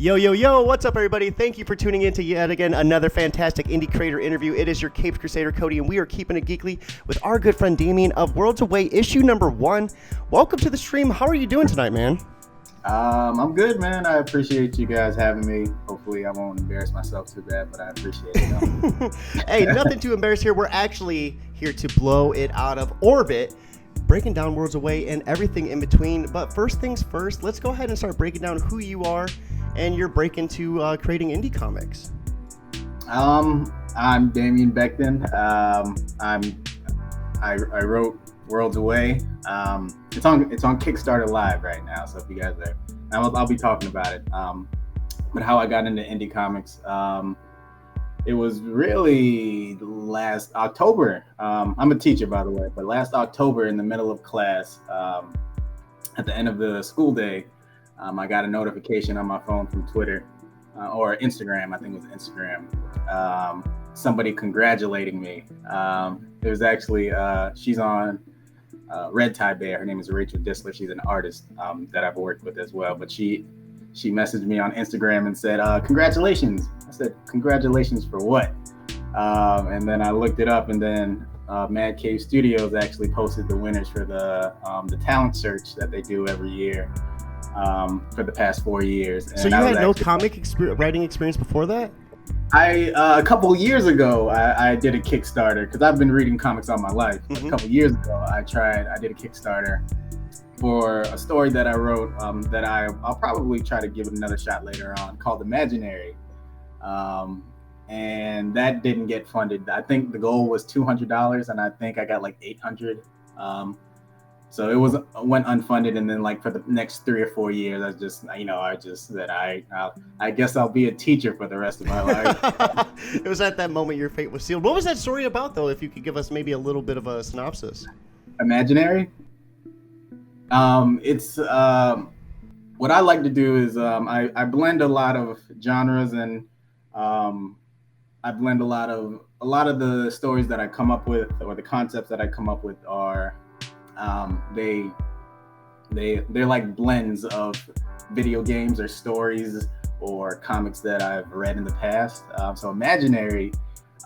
Yo, yo, yo, what's up, everybody? Thank you for tuning in to yet again another fantastic indie creator interview. It is your Caped Crusader, Cody, and we are keeping it geekly with our good friend Damien of Worlds Away, issue number 1. Welcome to the stream. How are you doing tonight, man? I'm good, man. I appreciate you guys having me. Hopefully I won't embarrass myself too bad, but I appreciate it. Hey, nothing to embarrass here. We're actually here to blow it out of orbit, breaking down Worlds Away and everything in between. But first things first, let's go ahead and start breaking down who you are and your break into creating indie comics. I'm Damien Becton. I wrote Worlds Away. It's on Kickstarter Live right now, so if you guys are, I'll be talking about it. But how I got into indie comics, it was really last October. I'm a teacher, by the way, but last October in the middle of class, at the end of the school day, I got a notification on my phone from Twitter or Instagram. I think it was Instagram. Somebody congratulating me. It was actually, she's on Red Tie Bear. Her name is Rachel Disler. She's an artist that I've worked with as well. But she messaged me on Instagram and said, congratulations. I said, congratulations for what? And then I looked it up, and then Mad Cave Studios actually posted the winners for the talent search that they do every year for the past 4 years. And so you had no comic writing experience before that? A couple years ago, I did a Kickstarter because I've been reading comics all my life. Mm-hmm. A couple years ago, I did a Kickstarter for a story that I wrote that I'll probably try to give it another shot later on, called Imaginary. And that didn't get funded. I think the goal was $200, and I think I got like $800. So it went unfunded, and then like for the next 3 or 4 years, I just said I guess I'll be a teacher for the rest of my life. It was at that moment your fate was sealed. What was that story about, though? If you could give us maybe a little bit of a synopsis. Imaginary. It's what I like to do is I blend a lot of genres, and I blend a lot of the stories that I come up with, or the concepts that I come up with are. They're like blends of video games or stories or comics that I've read in the past. So Imaginary,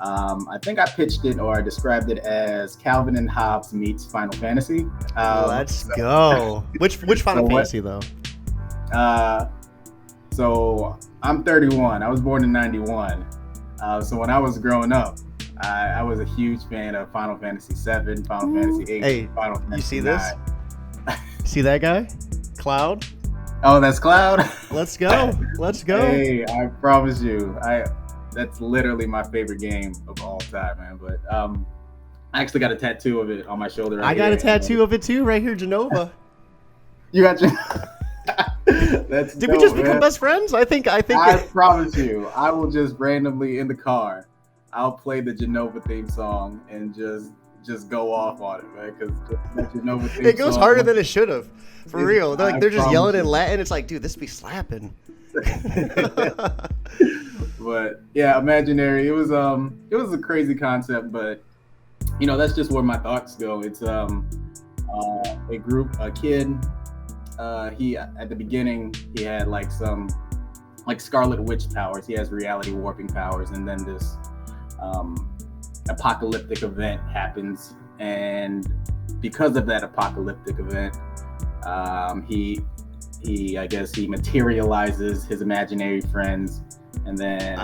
I think I pitched it or I described it as Calvin and Hobbes meets Final Fantasy. Let's go. Which Final Fantasy though? So I'm 31. I was born in 91. So when I was growing up, I was a huge fan of Final Fantasy 7, Final Fantasy 8, hey, Final Fantasy you see 9. This? See that guy? Cloud? Oh, that's Cloud? Let's go. Let's go. Hey, I promise you, that's literally my favorite game of all time, man. But I actually got a tattoo of it on my shoulder. I got a tattoo of it too, right here, Genova. You got your... Did we just become best friends? I think. I promise you, I will just randomly in the car, I'll play the Genova theme song and just go off on it, man. Because the Genova theme it goes song, harder than it should have, for real. They're just yelling in Latin. It's like, dude, this be slapping. But yeah, Imaginary. It was a crazy concept, but that's just where my thoughts go. It's a kid. He at the beginning he had like some like Scarlet Witch powers. He has reality warping powers, and then this apocalyptic event happens, and because of that apocalyptic event, he I guess he materializes his imaginary friends, and then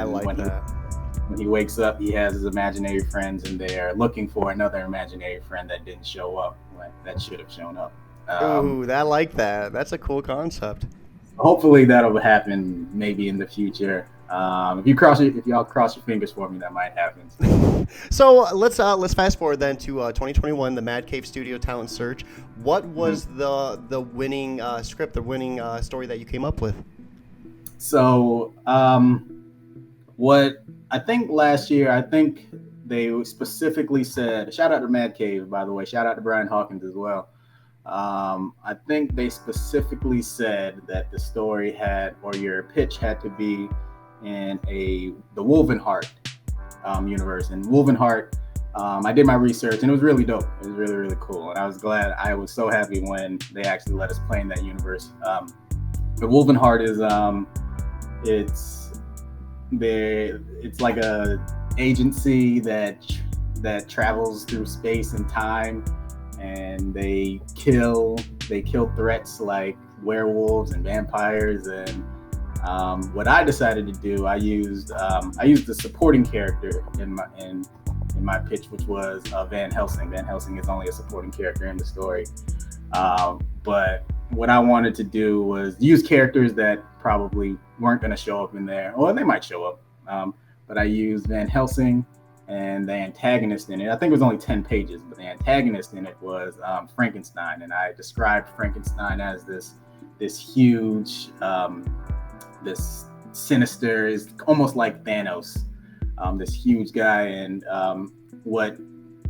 when he wakes up, he has his imaginary friends, and they're looking for another imaginary friend that didn't show up, that should have shown up. Ooh, I like that. That's a cool concept. Hopefully that'll happen maybe in the future. If y'all cross your fingers for me, that might happen. So let's fast forward then to 2021, the Mad Cave Studio Talent Search. What was the winning script, the winning story that you came up with? So what I think last year, I think they specifically said, shout out to Mad Cave, by the way, shout out to Brian Hawkins as well. I think they specifically said that the story had, or your pitch had to be in the Wovenheart universe. And Wovenheart, I did my research, and it was really dope. It was really, really cool. And I was so happy when they actually let us play in that universe. But Wovenheart It's it's like a agency that travels through space and time, and they kill threats like werewolves and vampires. And what I decided to do, I used the supporting character in my pitch, which was Van Helsing. Van Helsing is only a supporting character in the story, but what I wanted to do was use characters that probably weren't going to show up in there, or they might show up. But I used Van Helsing, and the antagonist in it, I think it was only 10 pages, but the antagonist in it was Frankenstein. And I described Frankenstein as this huge, this sinister, is almost like Thanos, this huge guy. And what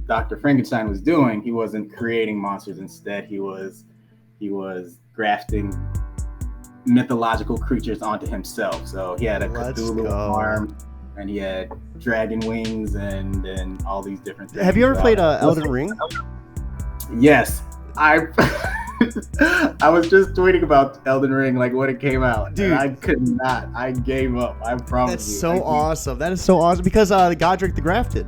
Dr. Frankenstein was doing, he wasn't creating monsters. Instead, he was grafting mythological creatures onto himself. So he had a Cthulhu arm, and he had dragon wings, and all these different things. Have you ever played Elden Ring? Yes, I was just tweeting about Elden Ring like when it came out. Dude, I could not. I gave up. I promise. That's so awesome. That is so awesome because Godric the Grafted.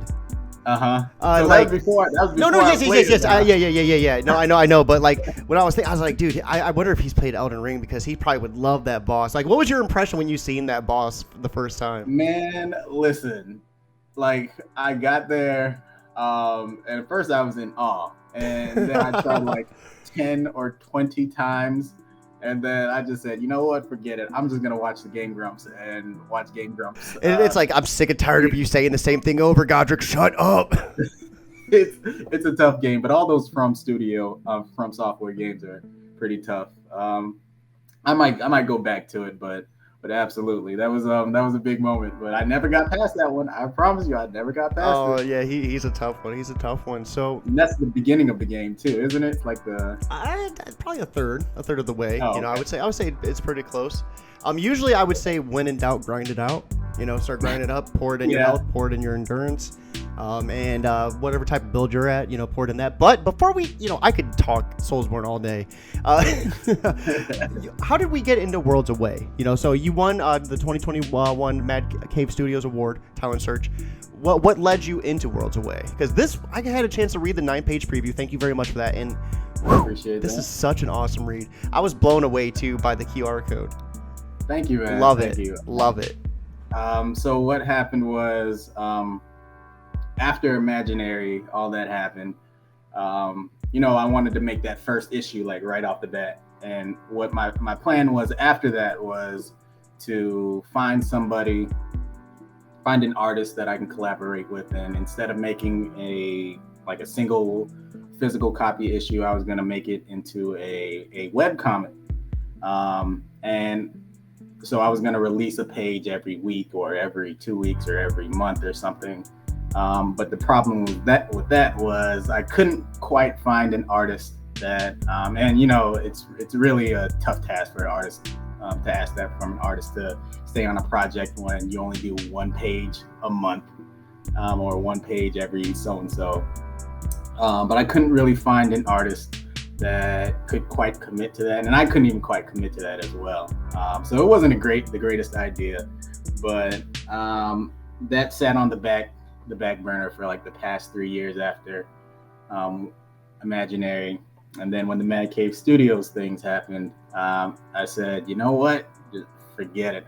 So like, that was before. Yes. Yeah. No, I know. But like, when I was thinking, I was like, dude, I wonder if he's played Elden Ring because he probably would love that boss. Like, what was your impression when you seen that boss for the first time? Man, listen, like I got there, and at first I was in awe, and then I tried like 10 or 20 times. And then I just said, you know what? Forget it. I'm just gonna watch the Game Grumps and watch Game Grumps. And it's like, I'm sick and tired of you saying the same thing over, Godric. Shut up. It's a tough game, but all those From Software games are pretty tough. I might go back to it, but absolutely, that was a big moment. But I never got past that one. I promise you, I never got past it. Oh yeah, he's a tough one. He's a tough one. So and that's the beginning of the game too, isn't it? Like probably a third of the way. Oh, you know, okay. I would say it's pretty close. Usually I would say when in doubt, grind it out. You know, start grinding it up, pour it in your health, pour it in your endurance, and whatever type of build you're at, you know, pour it in that. But before I could talk Soulsborne all day. How did we get into Worlds Away? You know, so you won the 2021 Mad Cave Studios Award, Talent Search. What led you into Worlds Away? Because I had a chance to read the 9-page preview. Thank you very much for that. And this is such an awesome read. I was blown away too by the QR code. Thank you, man. Love it. So what happened was, after Imaginary, all that happened, I wanted to make that first issue like right off the bat. And what my plan was after that was to find an artist that I can collaborate with. And instead of making a single physical copy issue, I was going to make it into a web comic. And so I was going to release a page every week or every 2 weeks or every month or something. But the problem with that was I couldn't quite find an artist that, it's really a tough task for an artist to ask that from an artist to stay on a project when you only do one page a month, or one page every so-and-so. But I couldn't really find an artist that could quite commit to that, and I couldn't even quite commit to that as well. So it wasn't the greatest idea, but that sat on the back burner for like the past 3 years after Imaginary. And then when the Mad Cave Studios things happened, I said, you know what, just forget it.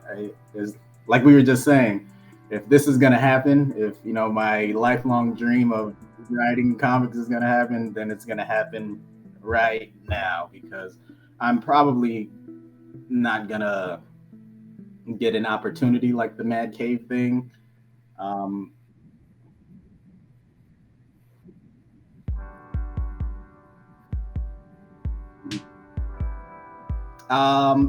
Like we were just saying, if this is gonna happen, if my lifelong dream of writing comics is gonna happen, then it's gonna happen right now, because I'm probably not gonna get an opportunity like the Mad Cave thing.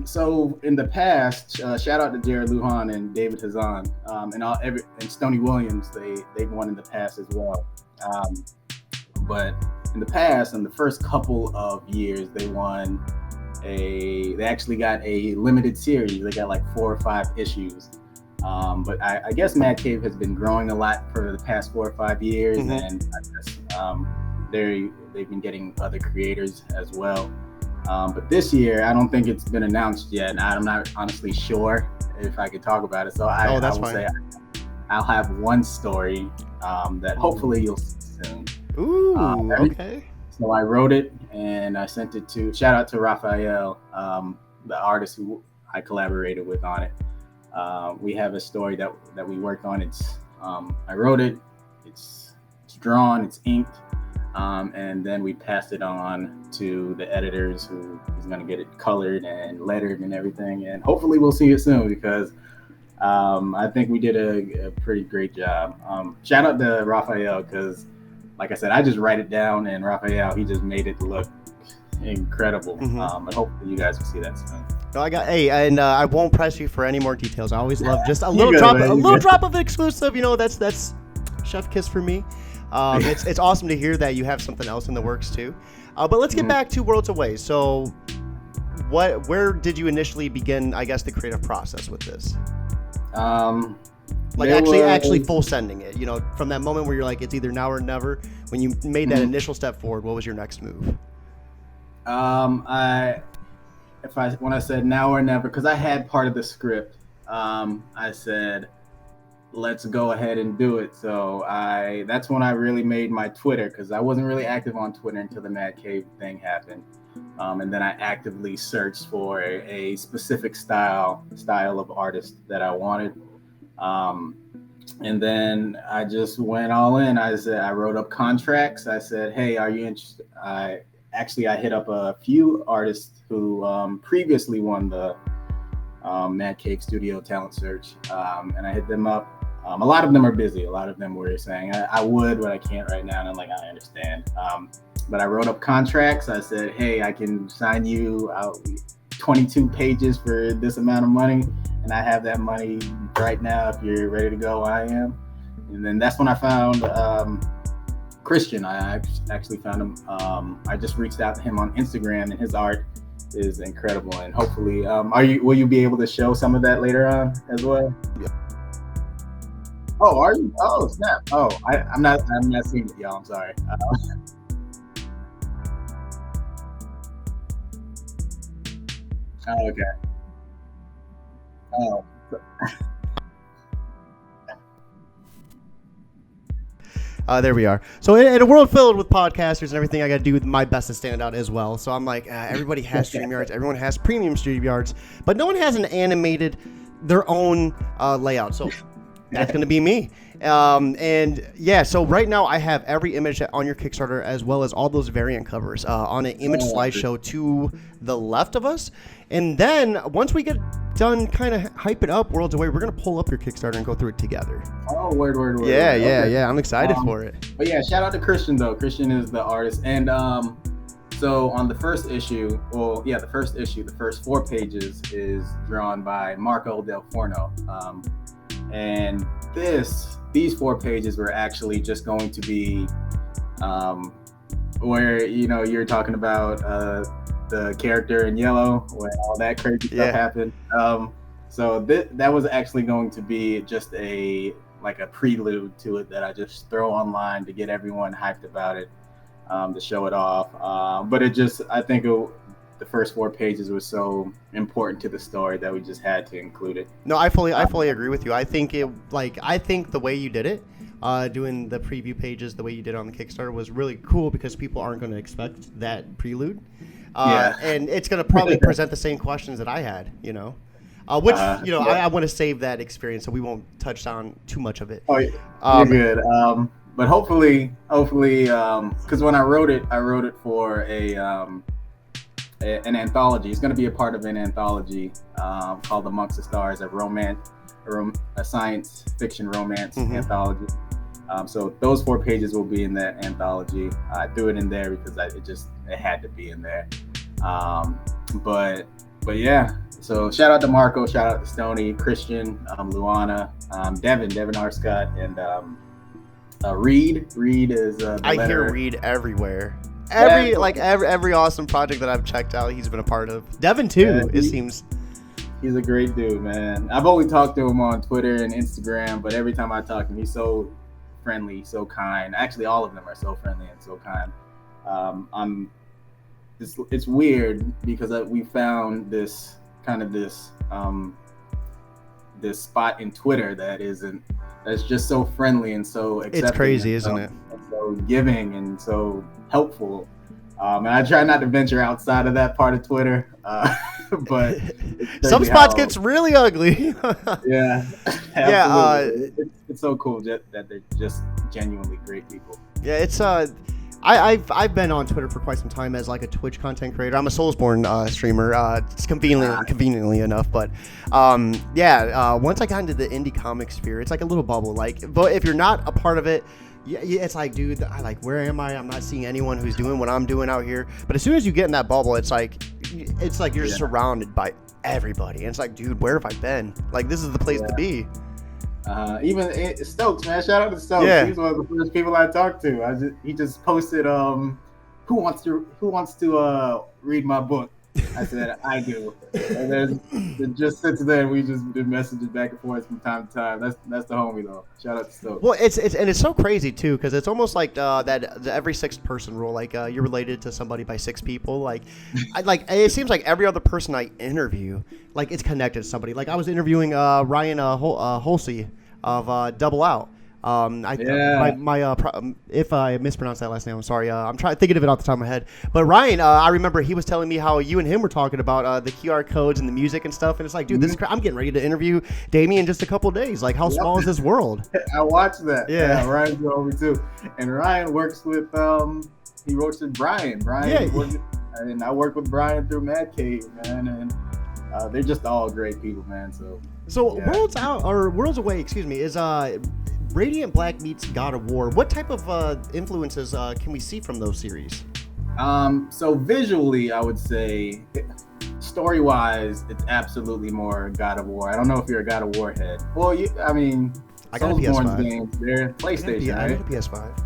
So in the past, shout out to Jared Lujan and David Hazan, and Stoney Williams. They've won in the past as well. But in the past, in the first couple of years, they actually got a limited series. They got like 4 or 5 issues. But I guess Mad Cave has been growing a lot for the past 4 or 5 years, mm-hmm. And I guess they've been getting other creators as well. But this year, I don't think it's been announced yet, and I'm not honestly sure if I could talk about it. So that's I will fine. say I'll have one story that hopefully you'll see soon. Ooh, okay. So I wrote it and I sent it to, shout out to Raphael, the artist who I collaborated with on it. We have a story that we worked on. I wrote it, it's drawn, it's inked, and then we passed it on to the editors who is going to get it colored and lettered and everything. And hopefully we'll see it soon because I think we did a pretty great job. Shout out to Raphael because, like I said, I just write it down, and Raphael, he just made it look incredible. But hopefully you guys will see that soon. No, and I won't press you for any more details. I always love just a little drop of exclusive. You know, that's chef kiss for me. It's awesome to hear that you have something else in the works too. But let's get back to Worlds Away. So, where did you initially begin? I guess the creative process with this. Like actually full sending it. You know, from that moment where you're like, it's either now or never. When you made that initial step forward, what was your next move? When I said now or never, because I had part of the script, I said, let's go ahead and do it. So that's when I really made my Twitter, because I wasn't really active on Twitter until the Mad Cave thing happened. And then I actively searched for a specific style of artist that I wanted. And then I just went all in. I wrote up contracts. I said, hey, are you interested? I hit up a few artists who previously won the Mad Cave Studio Talent Search, and I hit them up. A lot of them are busy. A lot of them were saying, I would, but I can't right now. And I'm like, I understand. But I wrote up contracts. I said, hey, I can sign you out 22 pages for this amount of money. And I have that money right now. If you're ready to go, I am. And then that's when I found Christian. I actually found him. I just reached out to him on Instagram, and his art is incredible. And hopefully, will you be able to show some of that later on as well? Yeah. Oh, are you? Oh, snap! Oh, I'm not seeing it, y'all. I'm sorry. Oh, okay. Oh. There we are. So in a world filled with podcasters and everything, I got to do my best to stand out as well. So I'm like, everybody has StreamYards, everyone has premium StreamYards, but no one has an animated their own layout. So that's going to be me. And yeah, so right now I have every image on your Kickstarter as well as all those variant covers on an image slideshow to the left of us. And then once we get done kind of hype it up Worlds Away, we're going to pull up your Kickstarter and go through it together. Oh, word. Yeah, okay. I'm excited for it. But yeah, shout out to Christian though. Christian is the artist. And so on the first issue, the first 4 pages is drawn by Marco Del Forno. And these 4 pages were actually just going to be where, you're talking about the character in yellow when all that crazy stuff happened. So that was actually going to be just a prelude to it that I just throw online to get everyone hyped about it, to show it off. But I think the first 4 pages was so important to the story that we just had to include it. No, I fully agree with you. I think the way you did it, doing the preview pages the way you did on the Kickstarter was really cool because people aren't going to expect that prelude. And it's going to probably present the same questions that I had, I want to save that experience, so we won't touch on too much of it. Oh, you're good. But hopefully, because when I wrote it for an anthology. It's going to be a part of an anthology called Amongst the Stars, a science fiction romance anthology. So those 4 pages will be in that anthology. I threw it in there because it had to be in there. But yeah. So shout out to Marco, shout out to Stoney, Christian, Luana, Devin Arscott, and Reed. Reed is the I hear Reed everywhere. Every awesome project that I've checked out, he's been a part of. Devin too, it seems. He's a great dude, man. I've only talked to him on Twitter and Instagram, but every time I talk to him, he's so friendly, so kind. Actually, all of them are so friendly and so kind. It's weird because we found this this spot in Twitter that's just so friendly and so accepting. It's crazy, isn't it? And so giving and so helpful. And I try not to venture outside of that part of Twitter, but some spots gets really ugly. Yeah, yeah. It's so cool that they're just genuinely great people. Yeah, it's I've been on Twitter for quite some time as like a Twitch content creator. I'm a Soulsborne streamer. It's conveniently enough, but once I got into the indie comic sphere, it's like a little bubble. Like, but if you're not a part of it, yeah, it's like, dude, where am I? I'm not seeing anyone who's doing what I'm doing out here. But as soon as you get in that bubble, it's like you're surrounded by everybody, and it's like, dude, where have I been? Like, this is the place to be. Even Stokes, man. Shout out to Stokes. Yeah. He's one of the first people I talked to. He just posted, who wants to read my book? I said, I do. And then just since then, we just been messaging back and forth from time to time. That's the homie though. Shout out to Stokes. Well, it's so crazy too, because it's almost like that the every sixth person rule. Like you're related to somebody by six people. Like, it seems like every other person I interview, like it's connected to somebody. Like I was interviewing Ryan Helsing of Double Out. If I mispronounced that last name, I'm sorry. I'm thinking of it off the top of my head. But Ryan, I remember he was telling me how you and him were talking about the QR codes and the music and stuff. And it's like, dude, this is I'm getting ready to interview Damien in just a couple days. Like, how small is this world? I watched that. Yeah, Ryan's over too. And Ryan works with he works with Brian. And I work with Brian through Mad Cave, man. And they're just all great people, man. So Worlds Away, is Radiant Black meets God of War. What type of influences can we see from those series? So visually, I would say, story-wise, it's absolutely more God of War. I don't know if you're a God of War head. Well, I got a PS5. Games, they're PlayStation, right? I got a PS5.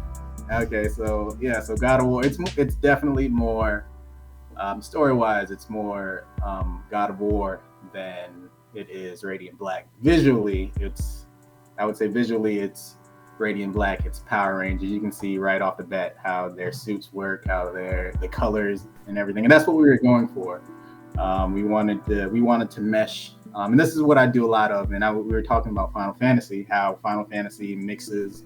Okay, so God of War, it's definitely more, story-wise, it's more God of War than it is Radiant Black. Visually, I would say it's Radiant Black, it's Power Rangers. You can see right off the bat how their suits work, how the colors and everything, and that's what we were going for. We wanted to mesh, and this is what I do a lot of. And we were talking about Final Fantasy, how Final Fantasy mixes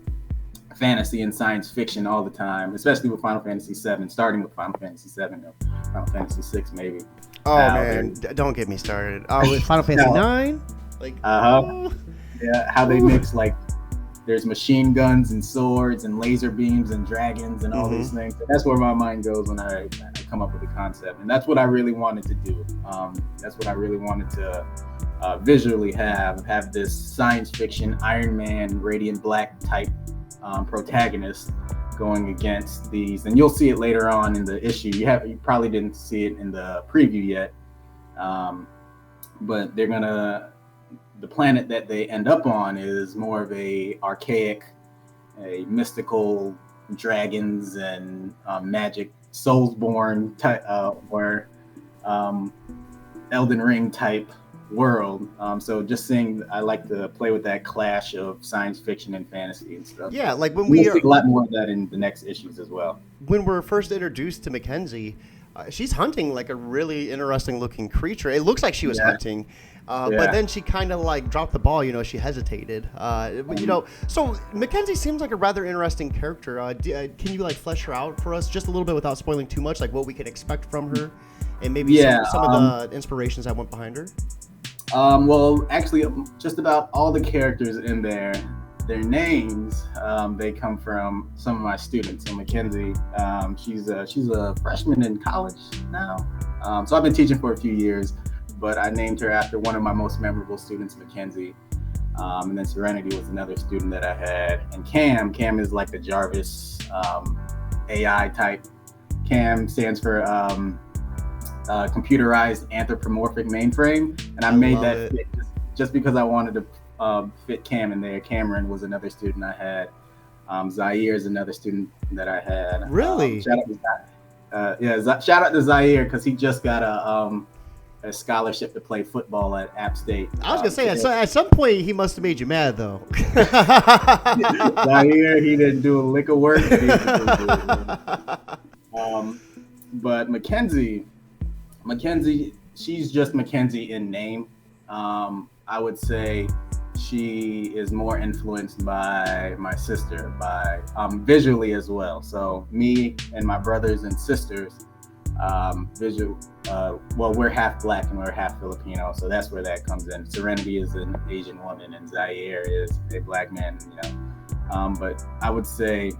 fantasy and science fiction all the time, especially with Final Fantasy VII, starting with Final Fantasy VII, Final Fantasy VI maybe. Oh man, don't get me started. With Final Fantasy IX, yeah, how they mix, like, there's machine guns and swords and laser beams and dragons and all these things. That's where my mind goes when I come up with a concept, and that's what I really wanted to do. That's what I really wanted to visually have this science fiction Iron Man, Radiant Black type protagonist going against these, and you'll see it later on in the issue. You probably didn't see it in the preview yet, but the planet that they end up on is more of a archaic, a mystical dragons and magic, Soulsborne type or Elden Ring type world. So just saying, I like to play with that clash of science fiction and fantasy and stuff. Yeah, like when we'll see a lot more of that in the next issues as well. When we're first introduced to Mackenzie, she's hunting like a really interesting looking creature. It looks like she was hunting. But then she kind of like dropped the ball, she hesitated. So Mackenzie seems like a rather interesting character. Can you like flesh her out for us just a little bit without spoiling too much, like what we can expect from her and maybe some of the inspirations that went behind her? Well, actually, just about all the characters in there, their names, they come from some of my students. So Mackenzie, she's a freshman in college now. So I've been teaching for a few years, but I named her after one of my most memorable students, Mackenzie. And then Serenity was another student that I had. And Cam is like the Jarvis AI type. Cam stands for computerized anthropomorphic mainframe. And I made that fit just because I wanted to fit Cam in there. Cameron was another student I had. Zaire is another student that I had. Really? Shout out to Zaire, because he just got a scholarship to play football at App State. I was gonna say, at some point he must have made you mad though. Zaire, he didn't do a lick of work. But Mackenzie, she's just Mackenzie in name. I would say she is more influenced by my sister, by visually as well. So me and my brothers and sisters, visual. Well, we're half black and we're half Filipino, so that's where that comes in. Serenity is an Asian woman, and Zaire is a black man. But I would say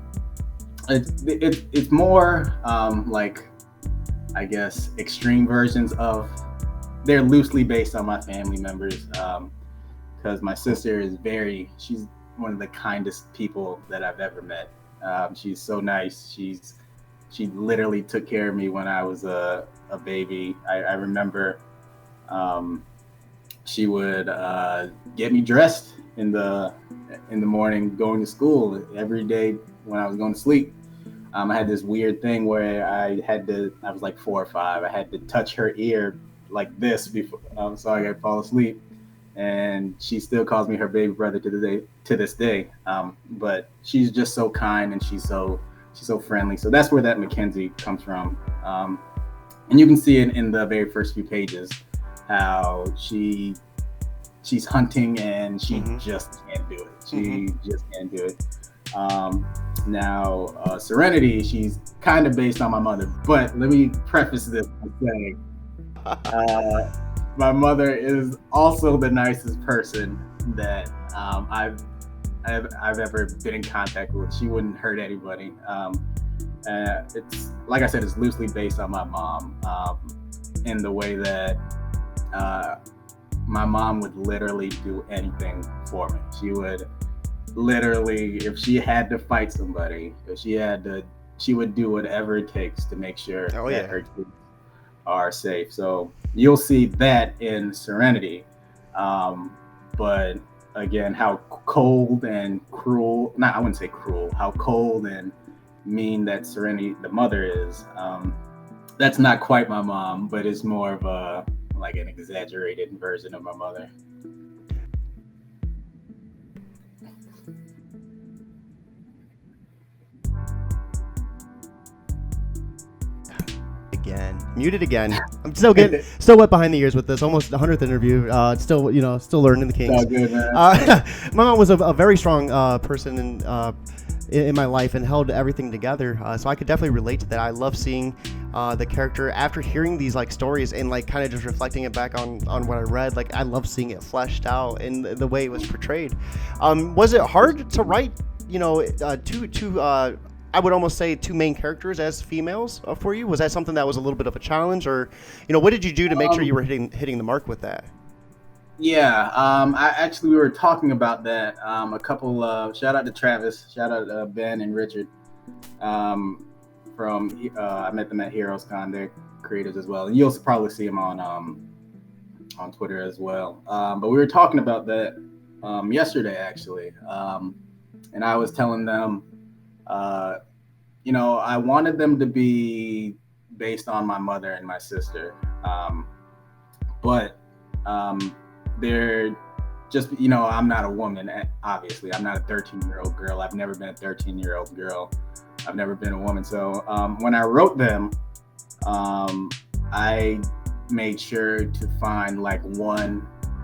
it's more like, I guess, extreme versions of. They're loosely based on my family members, because my sister is she's one of the kindest people that I've ever met. She's so nice. She literally took care of me when I was a baby. I remember she would get me dressed in the morning going to school every day when I was going to sleep. I had this weird thing where I was like 4 or 5. I had to touch her ear like this before, so I could fall asleep. And she still calls me her baby brother to this day. But she's just so kind, and she's so friendly. So that's where that Mackenzie comes from. And you can see it in the very first few pages, how she's hunting and she just can't do it. She just can't do it. Now, Serenity, she's kind of based on my mother. But let me preface this by saying, my mother is also the nicest person that I've ever been in contact with. She wouldn't hurt anybody. It's like I said, it's loosely based on my mom, in the way that my mom would literally do anything for me. She would literally, if she had to fight somebody, she would do whatever it takes to make sure that her kids are safe. So you'll see that in Serenity. But again, how cold and cruel, I wouldn't say cruel, how cold and mean that Serenity, the mother, is. That's not quite my mom, but it's more of an exaggerated version of my mother. Muted again. I'm still wet behind the ears with this. Almost the 100th interview. Still learning the kinks. All good, man. My mom was a very strong person in my life and held everything together. So I could definitely relate to that. I love seeing the character after hearing these two and kind of just reflecting it back on what I read. I love seeing it fleshed out and the way it was portrayed. Was it hard to write? I would almost say 2 main characters as females for you. Was that something that was a little bit of a challenge, or what did you do to make sure you were hitting the mark with that? Yeah, we were talking about that. A couple shout out to Travis, shout out to Ben and Richard. I met them at HeroesCon. They're creators as well, and you'll probably see them on Twitter as well. But we were talking about that yesterday, actually, and I was telling them, I wanted them to be based on my mother and my sister, but they're just, I'm not a woman. Obviously, I'm not a 13-year-old girl. I've never been a 13-year-old girl. I've never been a woman. So when I wrote them, I made sure to find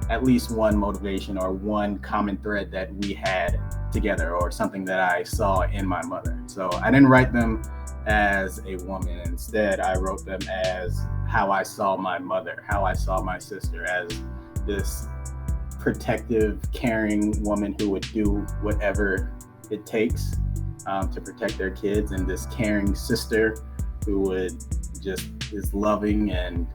at least one motivation or one common thread that we had together, or something that I saw in my mother. So I didn't write them as a woman. Instead, I wrote them as how I saw my mother, how I saw my sister, as this protective, caring woman who would do whatever it takes to protect their kids, and this caring sister who would just is loving and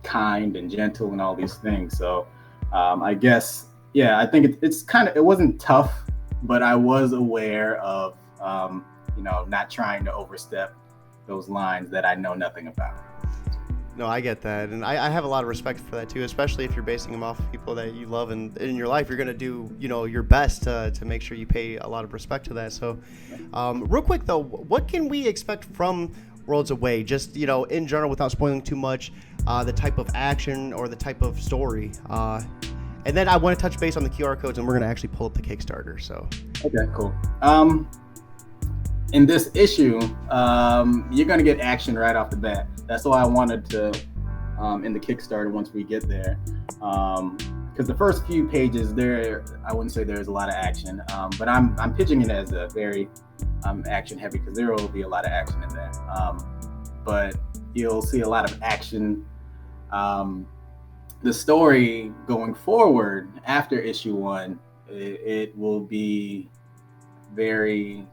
kind and gentle and all these things. So I guess, I think it's it wasn't tough, but I was aware of, not trying to overstep those lines that I know nothing about. No, I get that. And I have a lot of respect for that too, especially if you're basing them off of people that you love, and in your life, you're going to do, your best to make sure you pay a lot of respect to that. So real quick though, what can we expect from Worlds Away? Just, in general, without spoiling too much, the type of action or the type of story. And then I want to touch base on the QR codes, and we're going to actually pull up the Kickstarter. So. Okay, cool. In this issue, you're going to get action right off the bat. That's why I wanted to, in the Kickstarter, once we get there, because the first few pages there, I wouldn't say there's a lot of action, but I'm pitching it as a very action heavy, because there will be a lot of action in there. But you'll see a lot of action. The story going forward after issue 1, it will be very,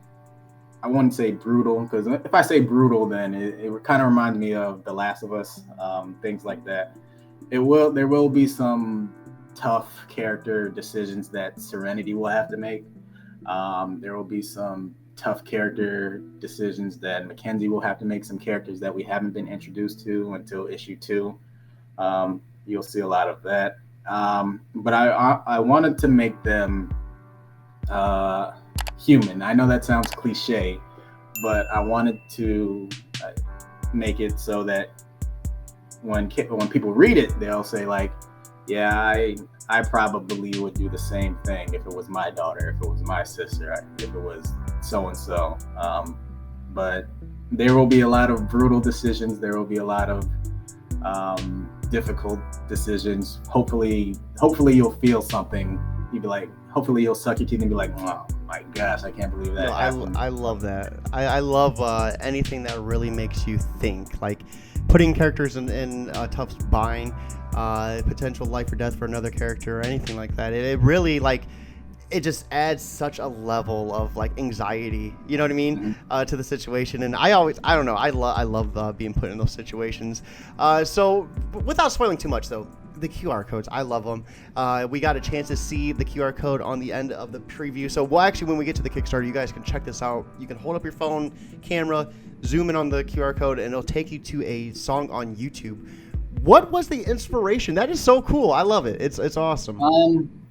I wouldn't say brutal, because if I say brutal, then it kind of reminds me of The Last of Us, things like that. There will be some tough character decisions that Serenity will have to make. There will be some tough character decisions that Mackenzie will have to make, some characters that we haven't been introduced to until issue 2. You'll see a lot of that. But I wanted to make them human. I know that sounds cliche, but I wanted to make it so that when people read it, they'll say like, yeah, I probably would do the same thing if it was my daughter, if it was my sister, if it was so and so. But there will be a lot of brutal decisions. There will be a lot of difficult decisions. Hopefully you'll feel something. You'll be like, hopefully you'll suck your teeth and be like, oh my gosh, I can't believe that happened. I love that. I love anything that really makes you think, like putting characters in a tough bind, potential life or death for another character or anything like that. It really, like, it just adds such a level of like anxiety, you know what I mean, to the situation. And I don't know, I love being put in those situations. So without spoiling too much though, the QR codes, I love them. We got a chance to see the QR code on the end of the preview. So when we get to the Kickstarter, you guys can check this out. You can hold up your phone camera, zoom in on the QR code, and it'll take you to a song on YouTube. What was the inspiration? That is so cool. I love it. It's awesome.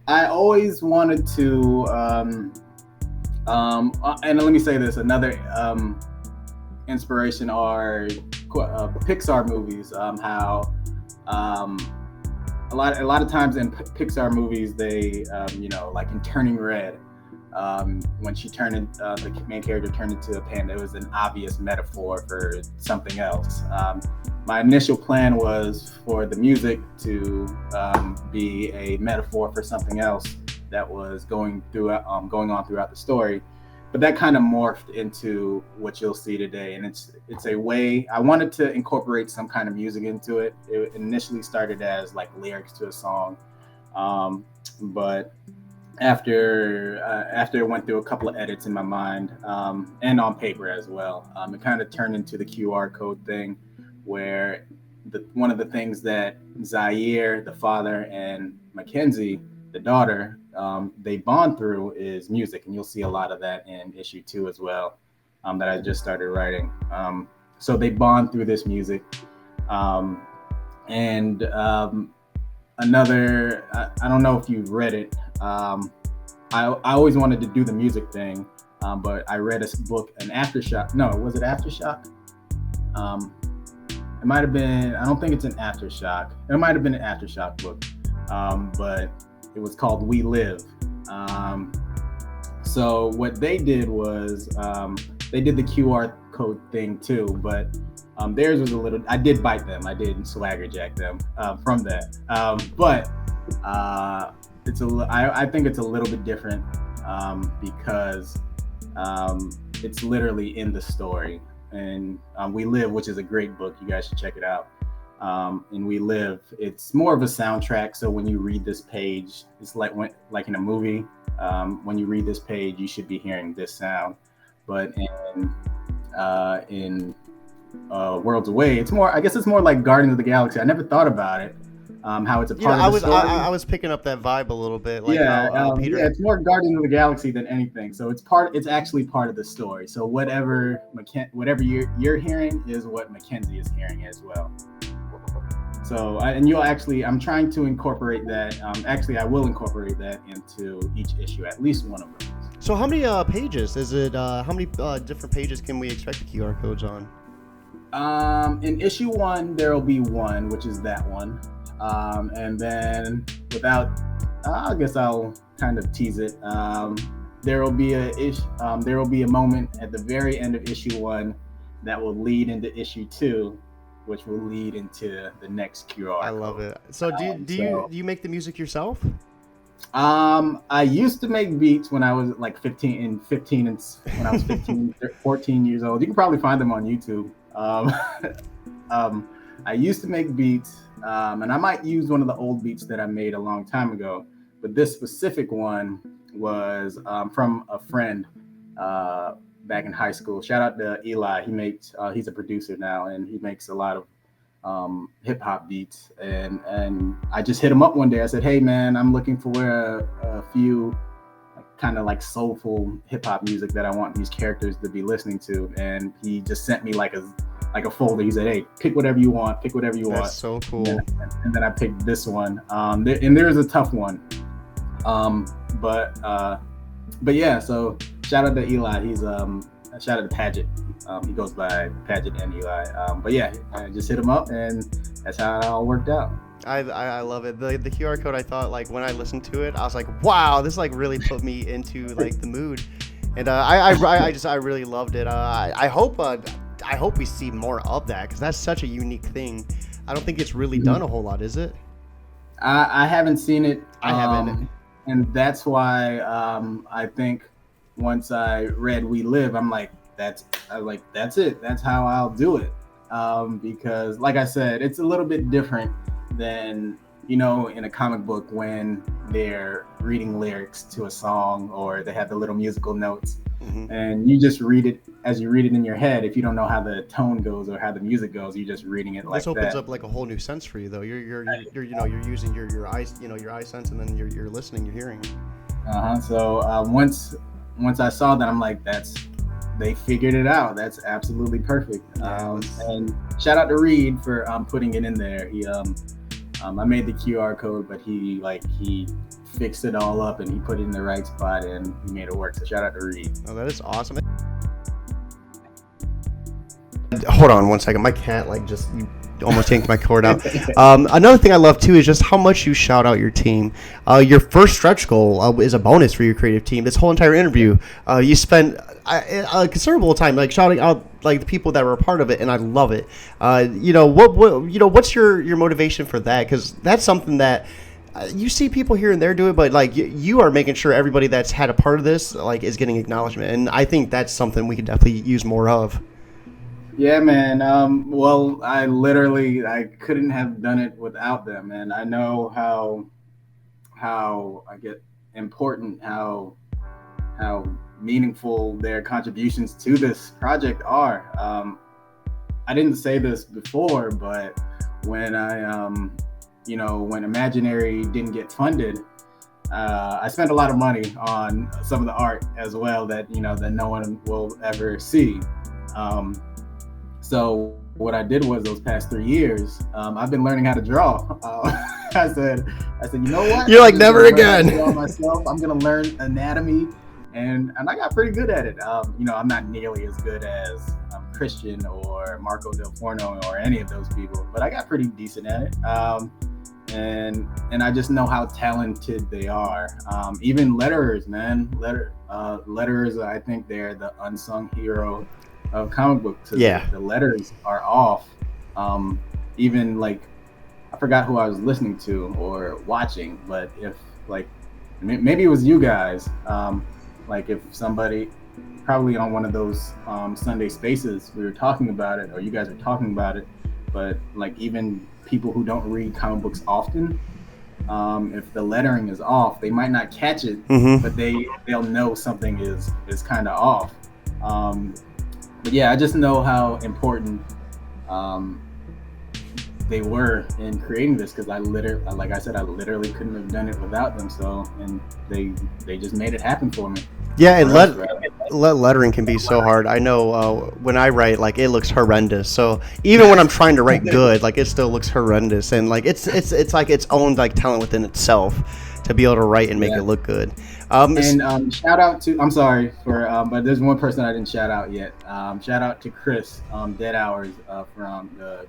I always wanted to, and let me say this, another inspiration are Pixar movies. How a lot of times in Pixar movies, they, like in Turning Red, when the main character turned into a panda, it was an obvious metaphor for something else. My initial plan was for the music to be a metaphor for something else that was going on throughout the story, but that kind of morphed into what you'll see today. And it's a way I wanted to incorporate some kind of music into it. It initially started as like lyrics to a song, but after it went through a couple of edits in my mind, and on paper as well, it kind of turned into the QR code thing, where one of the things that Zaire, the father, and Mackenzie, the daughter, they bond through is music. And you'll see a lot of that in issue 2 as well, that I just started writing. So they bond through this music. Another, I don't know if you've read it. I always wanted to do the music thing, but I read a book, an Aftershock. No, was it Aftershock? It might have been, I don't think it's an Aftershock. It might have been an Aftershock book, but it was called We Live. So what they did was, they did the QR code thing too, but theirs was a little, I did bite them. I did swagger jack them from that. But I think it's a little bit different because it's literally in the story. And We Live, which is a great book, you guys should check it out. And We Live, it's more of a soundtrack. So when you read this page, it's like in a movie. When you read this page, you should be hearing this sound. But in Worlds Away, it's more, I guess it's more like Guardians of the Galaxy. I never thought about it. How it's a part of the story. I was picking up that vibe a little bit. Like Peter. Yeah, it's more Guardians of the Galaxy than anything. So it's actually part of the story. So whatever you're hearing is what Mackenzie is hearing as well. So I'm trying to incorporate that. I will incorporate that into each issue, at least one of them. So how many pages is it? How many different pages can we expect the QR codes on? In issue 1, there will be one, which is that one. And then I guess I'll kind of tease it. There will be a moment at the very end of issue 1 that will lead into issue 2, which will lead into the next QR I love code. it. So do you make the music yourself? I used to make beats when I was like 15 and when I was 15, 14 years old. You can probably find them on YouTube. I used to make beats, and I might use one of the old beats that I made a long time ago. But this specific one was from a friend back in high school. Shout out to Eli. He's a producer now, and he makes a lot of hip hop beats. And I just hit him up one day. I said, "Hey man, I'm looking for a few kind of like soulful hip hop music that I want these characters to be listening to." And he just sent me like a folder. He said, "Hey, pick whatever you want. Pick whatever you want." That's so cool. And then I picked this one. And there's a tough one. But yeah. So shout out to Eli. He's shout out to Paget. He goes by Paget and Eli. But yeah, I just hit him up, and that's how it all worked out. I love it. The QR code, I thought, like, when I listened to it, I was like, wow, this like really put me into like the mood, and I really loved it. I hope we see more of that, because that's such a unique thing. I don't think it's really done a whole lot, is it? I haven't seen it. I haven't, and that's why I think once I read We Live, I'm like, that's it. That's how I'll do it. Because like I said, it's a little bit different than, in a comic book when they're reading lyrics to a song, or they have the little musical notes, and you just read it as you read it in your head. If you don't know how the tone goes or how the music goes, you're just reading it like that. This opens up like a whole new sense for you, though. You're using your eyes, your eye sense, and then you're listening, you're hearing. So once I saw that, I'm like, they figured it out. That's absolutely perfect. And shout out to Reed for putting it in there. He I made the QR code, but he fixed it all up, and he put it in the right spot, and he made it work. So shout out to Reed. Oh, that is awesome. Hold on one second. My cat just almost yanked my cord out. Another thing I love too is just how much you shout out your team. Your first stretch goal is a bonus for your creative team. This whole entire interview, you spent a considerable time shouting out the people that were a part of it, and I love it. What's your motivation for that? Because that's something that you see people here and there do it, but you are making sure everybody that's had a part of this is getting acknowledgement, and I think that's something we could definitely use more of. Yeah, man. Well, I couldn't have done it without them, and I know how I get important, how meaningful their contributions to this project are. I didn't say this before, but when when Imaginary didn't get funded, I spent a lot of money on some of the art as well that no one will ever see. So what I did was, those past 3 years, I've been learning how to draw. I said, you know what? You're like, never again. Myself, I'm gonna learn anatomy, and I got pretty good at it. I'm not nearly as good as Christian or Marco Del Forno or any of those people, but I got pretty decent at it. And I just know how talented they are. Even letterers, man. Letterers, I think they're the unsung hero of comic books. Yeah. The letters are off. Even I forgot who I was listening to or watching, but if maybe it was you guys, if somebody probably on one of those Sunday spaces, we were talking about it, or you guys were talking about it, but even people who don't read comic books often, if the lettering is off, they might not catch it, but they'll know something is kind of off. But yeah, I just know how important they were in creating this, because I literally couldn't have done it without them. So, and they just made it happen for me. Yeah, and lettering can be so hard. I know when I write, it looks horrendous. So even when I'm trying to write good, it still looks horrendous, and it's like its own talent within itself to be able to write and make it look good. Shout out to, I'm sorry for, but there's one person I didn't shout out yet. Shout out to Chris, Dead Hours, from the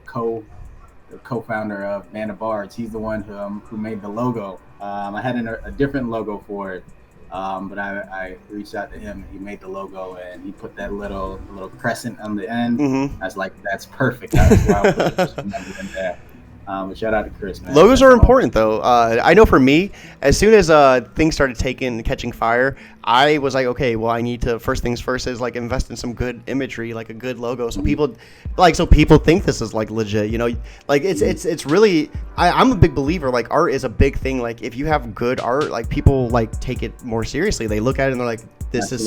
co-founder of Band of Bards. He's the one who made the logo. I had a different logo for it, But I reached out to him, and he made the logo, and he put that little crescent on the end. Mm-hmm. I was like, that's perfect. That's why I put this number in there. But shout out to Chris, man. Logos are important, though. I know for me, as soon as things started catching fire, I was like, okay, well, I need to, first things first is like invest in some good imagery, like a good logo, so people think this is like legit. You know, like it's really. I'm a big believer. Like art is a big thing. Like if you have good art, like people like take it more seriously. They look at it and they're like, this is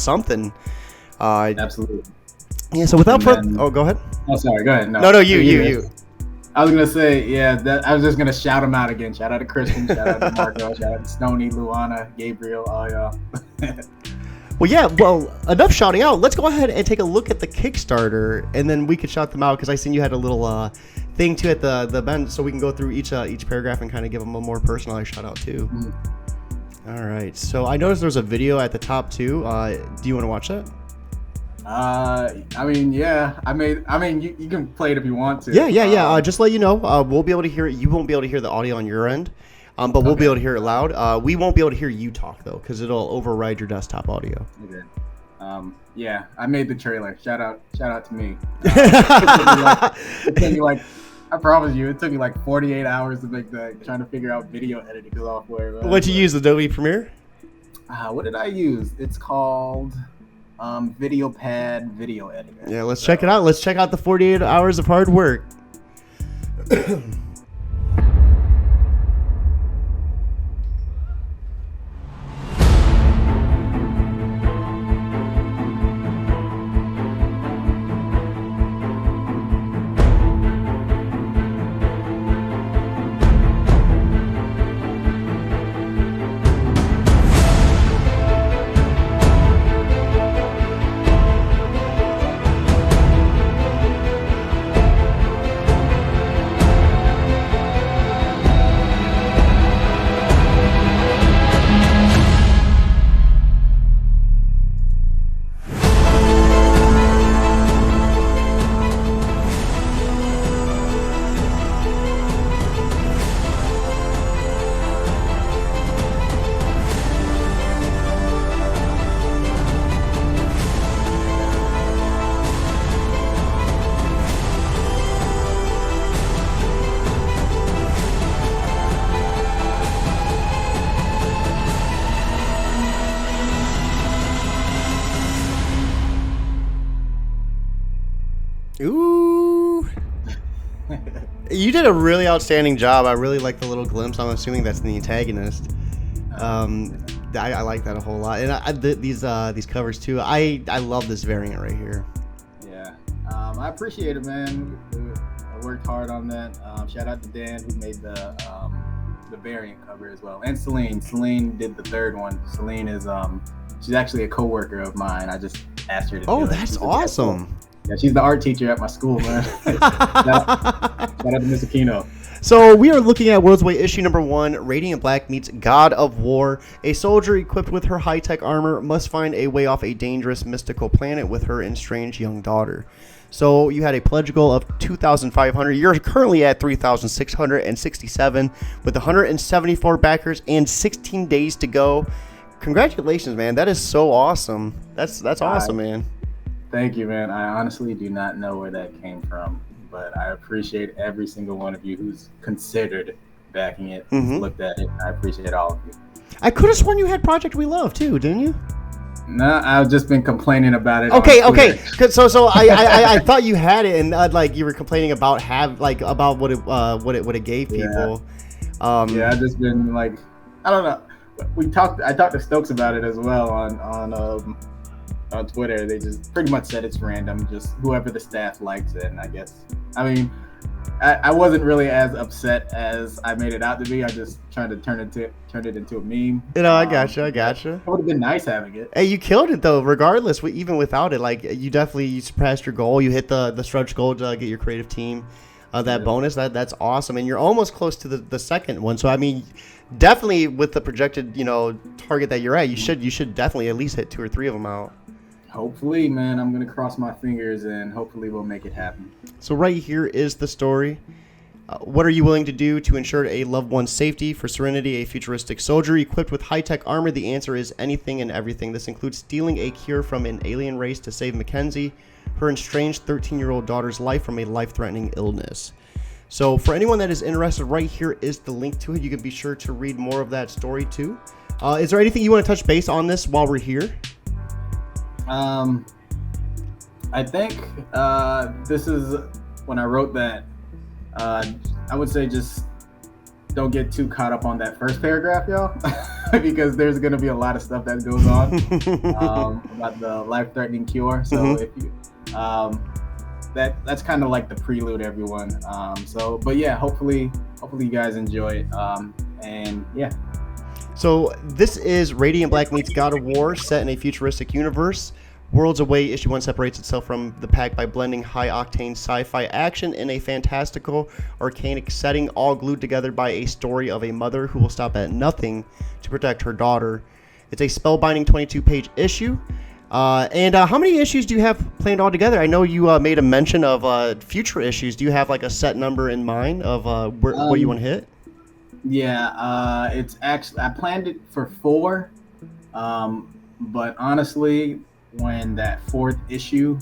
something. Absolutely. Yeah. So without further, go ahead. Oh, sorry. Go ahead. No, you. I was gonna say, I was just gonna shout them out again. Shout out to Kristen, shout out to Marco, shout out to Stoney, Luana, Gabriel, all y'all. Well, yeah. Well, enough shouting out. Let's go ahead and take a look at the Kickstarter, and then we could shout them out because I seen you had a little thing too at the event, so we can go through each paragraph and kind of give them a more personalized shout out too. Mm-hmm. All right. So I noticed there's a video at the top too. Do you want to watch that? I mean, yeah. You can play it if you want to. Yeah. Just let you know, we'll be able to hear it. You won't be able to hear the audio on your end, but we'll be able to hear it loud. We won't be able to hear you talk though, because it'll override your desktop audio. Okay. Yeah, I made the trailer. Shout out to me. It took me like, I promise you, it took me like 48 hours to make trying to figure out video editing software. What'd you use, Adobe Premiere? What did I use? It's called VideoPad Video Editor. Yeah, let's check it out. Let's check out the 48 hours of hard work. Ooh. You did a really outstanding job. I really like the little glimpse. I'm assuming that's the antagonist. I like that a whole lot. And these covers too. I love this variant right here. Yeah. I appreciate it, man. I worked hard on that. Shout out to Dan who made the variant cover as well. And Celine. Celine did the third one. Celine is she's actually a coworker of mine. I just asked her to do it. That's awesome. Yeah, she's the art teacher at my school, man. Shout out to Miss Aquino. So we are looking at World's Way issue number 1, Radiant Black meets God of War. A soldier equipped with her high-tech armor must find a way off a dangerous mystical planet with her estranged young daughter. So you had a pledge goal of 2,500. You're currently at 3,667 with 174 backers and 16 days to go. Congratulations, man. That is so awesome. That's awesome, man. Thank you, man. I honestly do not know where that came from, but I appreciate every single one of you who's considered backing it, looked at it. I appreciate all of you. I could have sworn you had Project We Love too, didn't you? No, I've just been complaining about it. Okay. So I thought you had it, and like you were complaining about what it gave people. Yeah, I've just been like, I don't know. I talked to Stokes about it as well on Twitter. They just pretty much said it's random, just whoever the staff likes it. And I wasn't really as upset as I made it out to be. I just tried to turn it into a meme. I gotcha. It would have been nice having it. Hey, you killed it though. Regardless, even without it, like you surpassed your goal. You hit the stretch goal to get your creative team that bonus. That's awesome, and you're almost close to the second one. So I mean, definitely with the projected target that you're at, you should definitely at least hit 2 or 3 of them out. Hopefully, man. I'm gonna cross my fingers and hopefully we'll make it happen. So right here is the story. What are you willing to do to ensure a loved one's safety? For Serenity, a futuristic soldier equipped with high-tech armor, the answer is anything and everything. This includes stealing a cure from an alien race to save Mackenzie, her estranged 13-year-old daughter's life from a life-threatening illness. So for anyone that is interested, right here is the link to it. You can be sure to read more of that story too. Is there anything you want to touch base on this while we're here? I think this is when I wrote that. I would say just don't get too caught up on that first paragraph, y'all, because there's going to be a lot of stuff that goes on about the life-threatening cure. So if you that's kind of like the prelude, everyone. But yeah, hopefully you guys enjoy it. And yeah. So this is Radiant Black meets God of War, set in a futuristic universe. Worlds Away issue 1 separates itself from the pack by blending high-octane sci-fi action in a fantastical, arcanic setting, all glued together by a story of a mother who will stop at nothing to protect her daughter. It's a spellbinding 22-page issue. And how many issues do you have planned all together? I know you made a mention of future issues. Do you have like a set number in mind of what you want to hit? Yeah, it's actually, I planned it for 4, but honestly, when that 4th issue,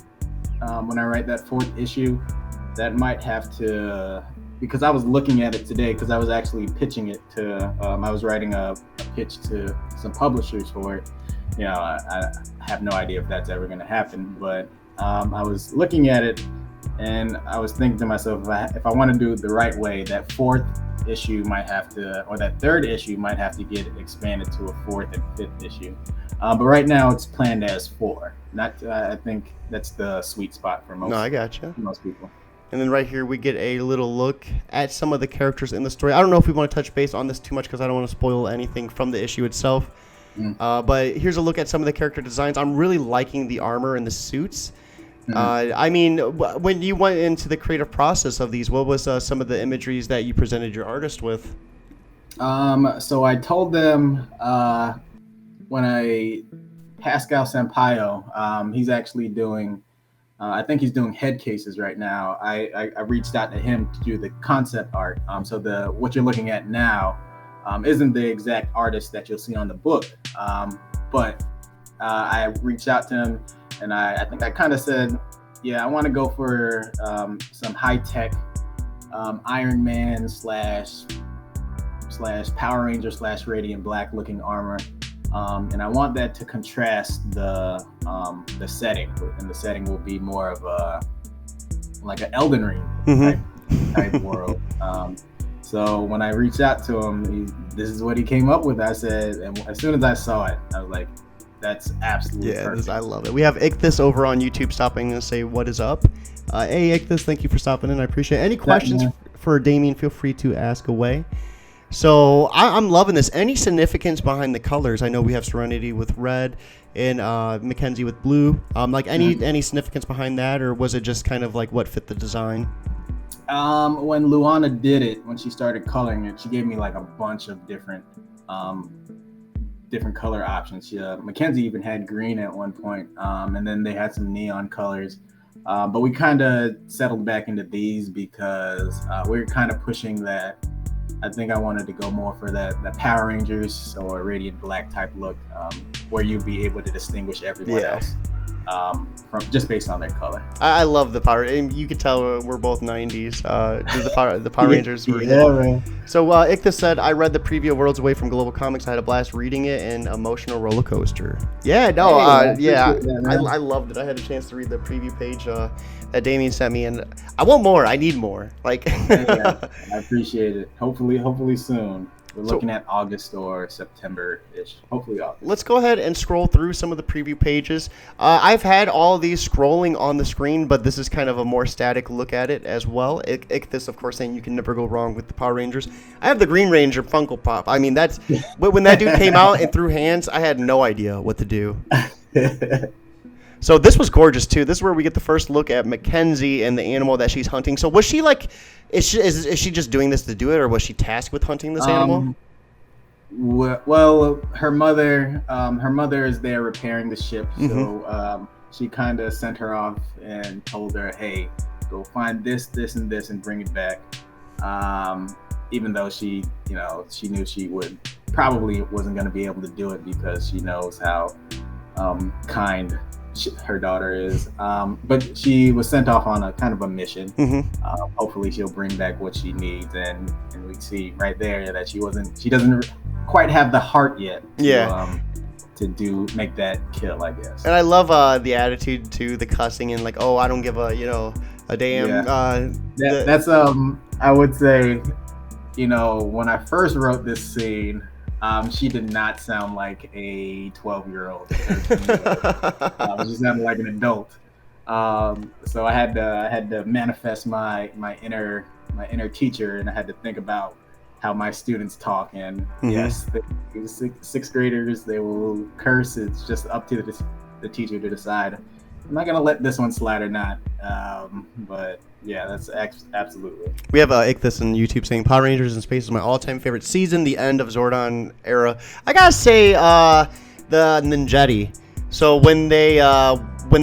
when I write that 4th issue, that might have to, because I was looking at it today, because I was actually pitching it to, I was writing a pitch to some publishers for it. You know, I have no idea if that's ever going to happen, but I was looking at it and I was thinking to myself, if I want to do it the right way, that 4th issue might have to, or that 3rd issue might have to get expanded to a 4th and 5th issue. But right now it's planned as 4. Not, I think that's the sweet spot for most. No, I gotcha. Most people. And then right here we get a little look at some of the characters in the story. I don't know if we want to touch base on this too much because I don't want to spoil anything from the issue itself. But here's a look at some of the character designs. I'm really liking the armor and the suits. I mean, when you went into the creative process of these, what was some of the imageries that you presented your artist with? So I told them when Pascal Sampaio, he's actually doing, I think he's doing head cases right now. I reached out to him to do the concept art. So what you're looking at now isn't the exact artist that you'll see on the book. But I reached out to him and I think I kind of said, yeah, I want to go for some high-tech Iron Man slash Power Ranger / Radiant Black looking armor. And I want that to contrast the setting, and the setting will be more of like an Elden Ring type world. So when I reached out to him, this is what he came up with. I said, and as soon as I saw it, I was like, that's absolutely perfect. I love it. We have Ichthus over on YouTube stopping to say what is up. Hey Ichthus, thank you for stopping in. I appreciate it. Any questions for Damien, feel free to ask away. So I'm loving this. Any significance behind the colors? I know we have Serenity with red and Mackenzie with blue. Like any significance behind that, or was it just kind of like what fit the design? When Luana did it, when she started coloring it, she gave me like a bunch of different color options. Mackenzie even had green at one point, and then they had some neon colors. But we kind of settled back into these because we were kind of pushing that. I think I wanted to go more for that Power Rangers or Radiant Black type look, where you'd be able to distinguish everyone else from just based on their color. I love the Power, and you could tell we're both 90s. The Power Rangers were man. So Ichthus said, I read the preview of Worlds Away from Global Comics. I had a blast reading it, and emotional roller coaster. Yeah, no, I loved it. I had a chance to read the preview page that Damien sent me, and I want more. I need more. Like, I appreciate it. Hopefully soon. We're looking at August or September-ish. Hopefully August. Let's go ahead and scroll through some of the preview pages. I've had all these scrolling on the screen, but this is kind of a more static look at it as well. Ichthus, of course, saying you can never go wrong with the Power Rangers. I have the Green Ranger Funko Pop. I mean, that's when that dude came out and threw hands, I had no idea what to do. So this was gorgeous too. This is where we get the first look at Mackenzie and the animal that she's hunting. So was she like, is she just doing this to do it, or was she tasked with hunting this animal? Well, her mother is there repairing the ship. So she kind of sent her off and told her, hey, go find this, and this, and bring it back. Even though she knew she probably wasn't going to be able to do it because she knows how kind her daughter is. But she was sent off on a kind of a mission. Hopefully she'll bring back what she needs, and we see right there that she doesn't quite have the heart yet to make that kill, I guess. And I love the attitude to the cussing and like, oh, I don't give a damn. That's I would say, when I first wrote this scene, she did not sound like a 12-year-old. She sounded like an adult. So I had to manifest my inner teacher, and I had to think about how my students talk. And yes, sixth graders, they will curse. It's just up to the teacher to decide. I'm not gonna let this one slide or not. But yeah, that's absolutely. We have Ichthus on YouTube saying Power Rangers in Space is my all-time favorite season. The end of Zordon era. I gotta say, the Ninjetti. So when they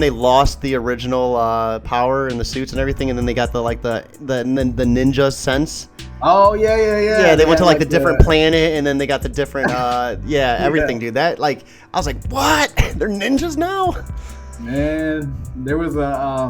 lost the original power and the suits and everything, and then they got the ninja sense. Oh yeah. Yeah, they went to like the different planet, and then they got the different everything, dude. That I was like, what? They're ninjas now? Man, there was the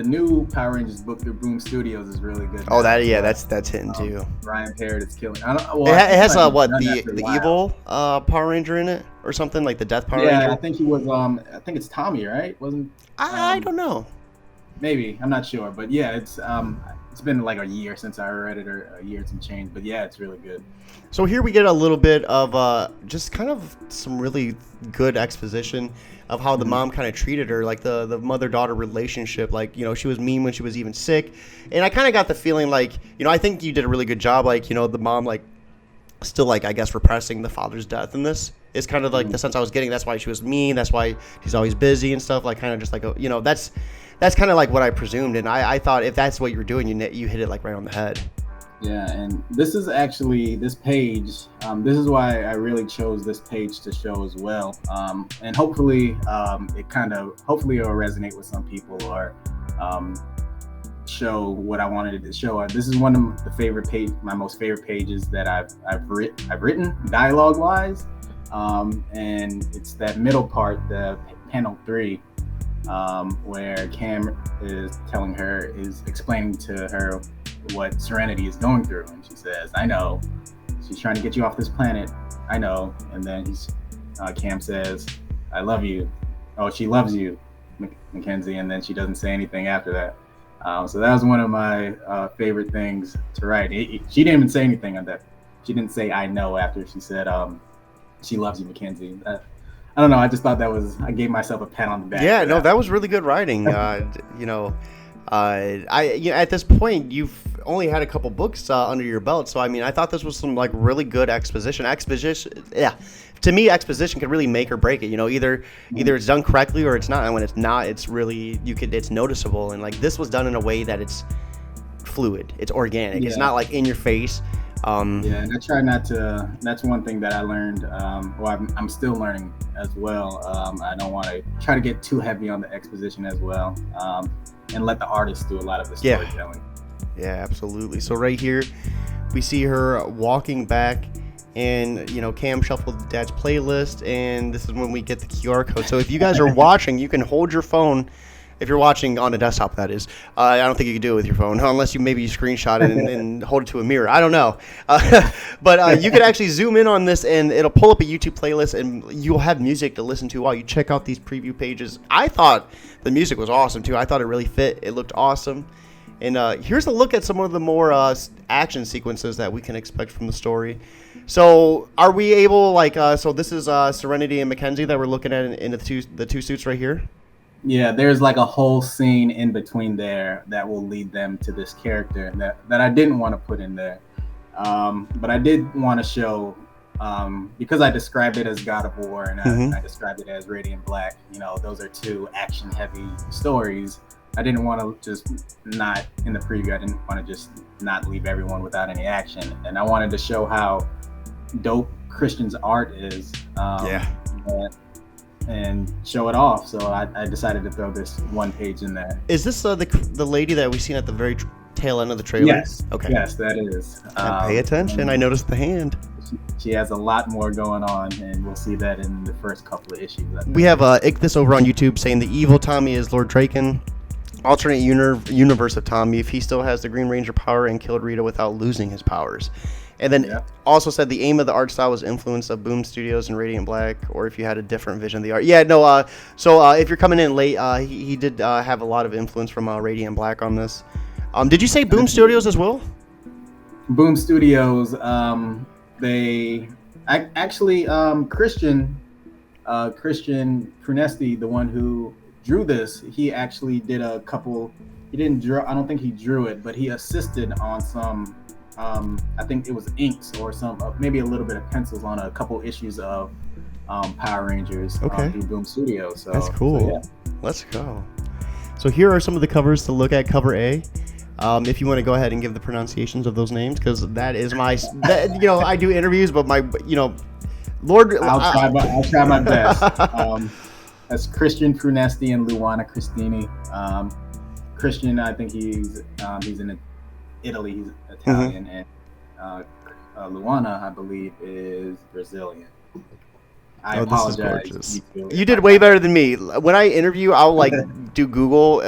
new Power Rangers book through Boom Studios is really good. Oh, that's hitting too. Ryan Parrott is killing. It has the evil Power Ranger in it or something, like the Death Power Ranger. Yeah, I think he was. I think it's Tommy, right? Wasn't? I don't know. Maybe, I'm not sure, but yeah, it's been like a year since I read it, or a year and some change. But yeah, it's really good. So here we get a little bit of just kind of some really good exposition of how the mom kind of treated her, like the mother-daughter relationship. Like, she was mean when she was even sick. And I kind of got the feeling like, I think you did a really good job. Like, the mom, like, still, like, I guess repressing the father's death in this is kind of like the sense I was getting. That's why she was mean. That's why she's always busy and stuff. Like, kind of just like, that's kind of like what I presumed. And I thought if that's what you were doing, you hit it like right on the head. Yeah, and this is actually, this page, this is why I really chose this page to show as well. And hopefully hopefully it'll resonate with some people, or show what I wanted it to show. This is one of my most favorite pages that I've written dialogue wise. And it's that middle part, the panel 3, where Cam is explaining to her what Serenity is going through, and she says, I know, she's trying to get you off this planet, I know. And then Cam says, I love you. Oh, she loves you, Mackenzie. And then she doesn't say anything after that. So that was one of my favorite things to write. She didn't even say anything on that. She didn't say I know after she said she loves you, Mackenzie. I don't know, I just thought I gave myself a pat on the back. Yeah, no, that was really good writing. At this point, you've only had a couple books under your belt, so I mean, I thought this was some like really good exposition. Yeah, to me, exposition can really make or break it. Either it's done correctly or it's not. And when it's not, it's really it's noticeable. And like this was done in a way that it's fluid, it's organic. Yeah. It's not like in your face. And I try not to. That's one thing that I learned. I'm still learning as well. I don't want to try to get too heavy on the exposition as well. And let the artist do a lot of the storytelling. Yeah, absolutely. So right here, we see her walking back, and Cam shuffled Dad's playlist, and this is when we get the QR code. So if you guys are watching, you can hold your phone. If you're watching on a desktop, that is. I don't think you can do it with your phone, unless you screenshot it and hold it to a mirror. I don't know. But you could actually zoom in on this, and it'll pull up a YouTube playlist, and you'll have music to listen to while you check out these preview pages. I thought the music was awesome, too. I thought it really fit. It looked awesome. And here's a look at some of the more action sequences that we can expect from the story. So are we able, so this is Serenity and Mackenzie that we're looking at in the two suits right here? Yeah, there's like a whole scene in between there that will lead them to this character that I didn't want to put in there. But I did want to show, because I described it as God of War and I described it as Radiant Black, those are two action heavy stories. I didn't want to just not, in the preview, I didn't want to just not leave everyone without any action. And I wanted to show how dope Christian's art is. and show it off. So I decided to throw this one page in there. Is this the lady that we seen at the very tail end of the trailer? Yes. Okay. Yes, that is. Pay attention. I noticed the hand. She has a lot more going on, and we'll see that in the first couple of issues. We have Ichthus over on YouTube saying the evil Tommy is Lord Draken. Alternate universe of Tommy if he still has the Green Ranger power and killed Rita without losing his powers. And then also said the aim of the art style was influence of Boom Studios and Radiant Black, or if you had a different vision of the art. Yeah, no. So if you're coming in late, he did have a lot of influence from Radiant Black on this. Did you say Boom Studios as well? Boom Studios. They actually Christian Prunesti, the one who drew this, he actually did a couple. He didn't draw. I don't think he drew it, but he assisted on some. I think it was inks or some, maybe a little bit of pencils on a couple issues of Power Rangers through Boom Studios. So that's cool. So, yeah. Let's go. So here are some of the covers to look at. Cover A. If you want to go ahead and give the pronunciations of those names, because that is my, I do interviews, but my, Lord. I'll try my best. That's Christian Prunesti and Luana Cristini. Christian, I think he's in Italy. He's Italian, and Luana, I believe, is Brazilian. I apologize. You did way better than me. When I interview, I'll do Google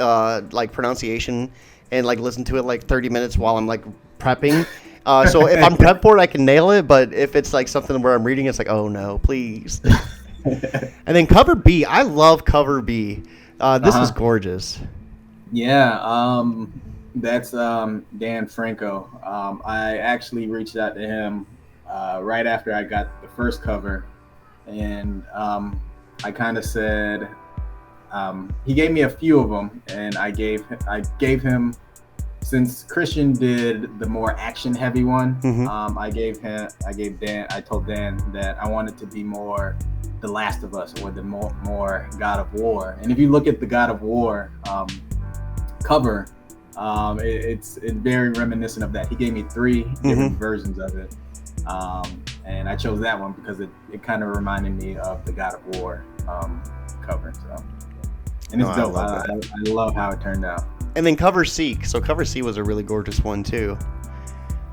pronunciation and listen to it 30 minutes while I'm prepping. So if I'm prepped for it, I can nail it. But if it's something where I'm reading, it's oh no, please. And then cover B, I love cover B. This is gorgeous. Yeah, that's Dan Franco. I actually reached out to him right after I got the first cover, and I kind of said, he gave me a few of them, and I gave him, since Christian did the more action heavy one, I told Dan that I wanted to be more The Last of Us, or the more God of War. And if you look at the God of War cover, it's very reminiscent of that. He gave me 3 different versions of it, and I chose that one because it kind of reminded me of the God of War cover. So, and it's dope. I love how it turned out. And then cover C. So cover C was a really gorgeous one too.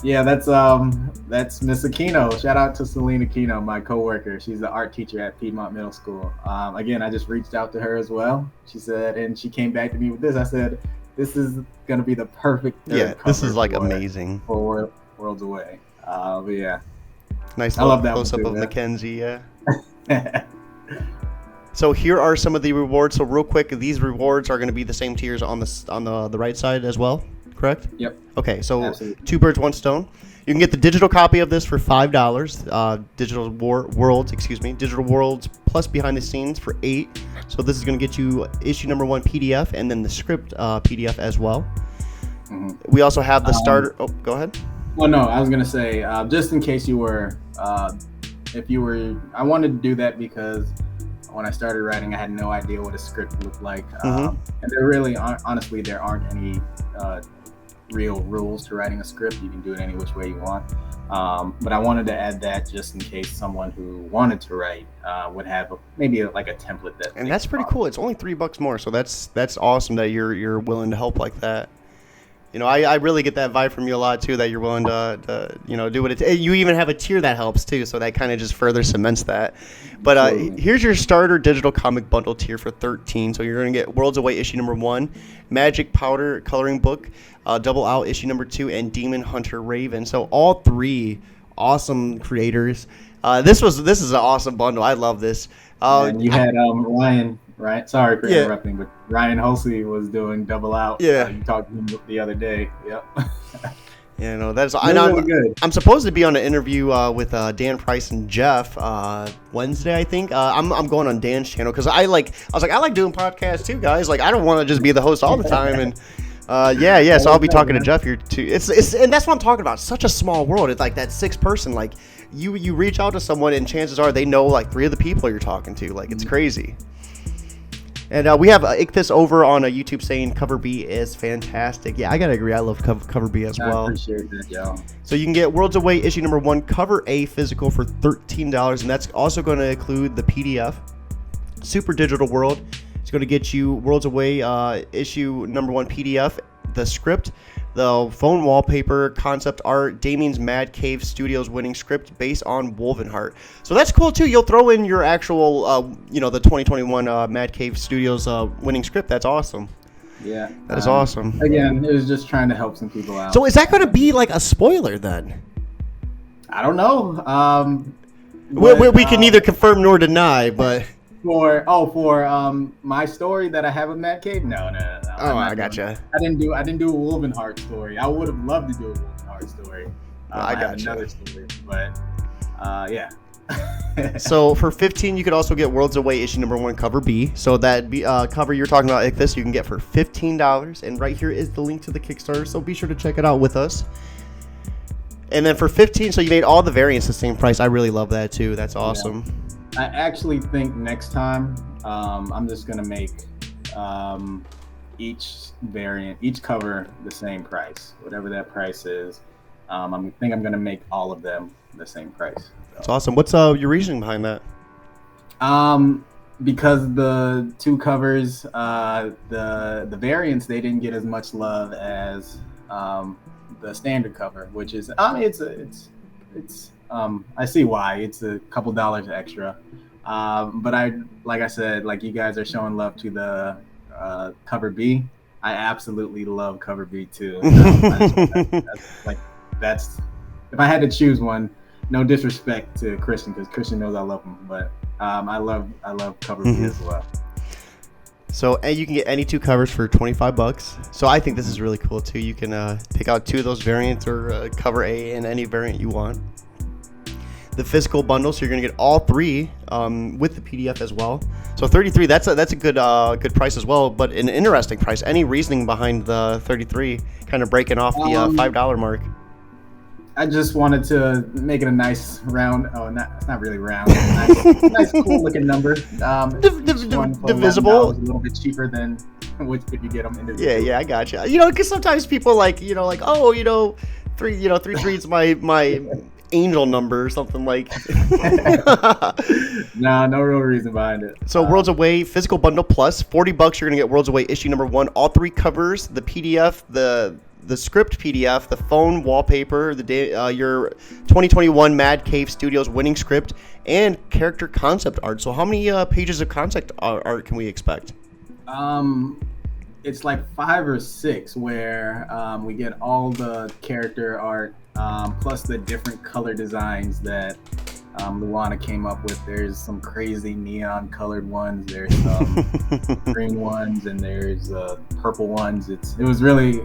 Yeah, that's Miss Aquino. Shout out to Selena Aquino, my coworker. She's the art teacher at Piedmont Middle School. Again, I just reached out to her as well. She said, and she came back to me with this. I said, this is gonna be the perfect cover. This is amazing for Worlds Away. But yeah, nice. I love that close up too, of man. Mackenzie. Yeah. So here are some of the rewards. So real quick, these rewards are going to be the same tiers on the right side as well, correct? Yep. Okay, so Absolutely. 2 birds, 1 stone. You can get the digital copy of this for $5. Digital Worlds plus behind the scenes for $8. So this is going to get you issue number 1 PDF and then the script PDF as well. Mm-hmm. We also have the starter. Oh, go ahead. Well, no, I was going to say, just in case you were, I wanted to do that because when I started writing, I had no idea what a script looked like. And there really, honestly, there aren't any real rules to writing a script. You can do it any which way you want. But I wanted to add that just in case someone who wanted to write would have maybe a template that. And that's pretty cool. It's only $3 more, so that's awesome that you're willing to help like that. I really get that vibe from you a lot too, that you're willing to do what it takes. You even have a tier that helps too, so that kind of just further cements that. But here's your starter digital comic bundle tier for $13. So you're going to get Worlds Away issue number 1, Magic Powder coloring book, Double Out issue number 2, and Demon Hunter Raven. So all 3 awesome creators. This is an awesome bundle. I love this. And you had Ryan. Right. Sorry for interrupting, but Ryan Helsing was doing Double Out. Yeah. You talked to him the other day. Yep. That's. I'm supposed to be on an interview with Dan Price and Jeff Wednesday, I think. I'm going on Dan's channel because I like doing podcasts too, guys. I don't want to just be the host all the time. And so I'll be talking to Jeff here too. It's and that's what I'm talking about. Such a small world. It's that 6 person. You reach out to someone and chances are they know 3 of the people you're talking to. It's crazy. And we have Ichthus over on YouTube saying cover B is fantastic. Yeah, I gotta agree. I love cover B as well. I appreciate that, y'all. So you can get Worlds Away issue number 1, cover A physical for $13, and that's also going to include the PDF. Super digital world. It's going to get you Worlds Away issue #1 PDF, the script, the phone wallpaper, concept art, Damien's Mad Cave Studios winning script based on Wolvenheart. So that's cool too. You'll throw in your actual, the 2021 Mad Cave Studios winning script. That's awesome. Yeah, that is awesome. Again, it was just trying to help some people out. So is that going to be like a spoiler then? I don't know. We can neither confirm nor deny, but for my story that I have a Mad Cave. No. Oh, I gotcha. I didn't do a Wolvenheart story. I would have loved to do a Wolvenheart story. I have another story, but yeah. So for $15, you could also get Worlds Away issue #1 cover B. So that cover you're talking about like this, you can get for $15. And right here is the link to the Kickstarter. So be sure to check it out with us. And then for $15, so you made all the variants the same price. I really love that too. That's awesome. Yeah. I actually think next time I'm just gonna make each cover the same price, whatever that price is. I think I'm gonna make all of them the same price. So. That's awesome. What's your reasoning behind that? Because the two covers, the variants, they didn't get as much love as the standard cover, which is it's I see why it's a couple dollars extra. But like I said, like you guys are showing love to the cover B. I absolutely love cover B too. That's if I had to choose one, no disrespect to Christian, because Christian knows I love him, but I love cover B as well. So, and you can get any two covers for $25. So I think this is really cool too. You can pick out two of those variants or cover A in any variant you want. The physical bundle, so you're gonna get all three with the PDF as well. So $33, that's a good price as well, but an interesting price. Any reasoning behind the $33, kind of breaking off the $5 mark? I just wanted to make it a nice round. Oh, it's not really round. Nice cool looking number. Divisible. A little bit cheaper than if you get them individually. Yeah, I gotcha. Because sometimes people $33 is my angel number or something like. No real reason behind it. So Worlds Away physical bundle plus $40. You're gonna get Worlds Away issue #1, all three covers, the PDF, the script PDF, the phone wallpaper, your 2021 Mad Cave Studios winning script, and character concept art. So how many pages of concept art can we expect? It's like 5 or 6 where we get all the character art plus the different color designs that Luana came up with. There's some crazy neon colored ones, there's some green ones, and there's purple ones. It was really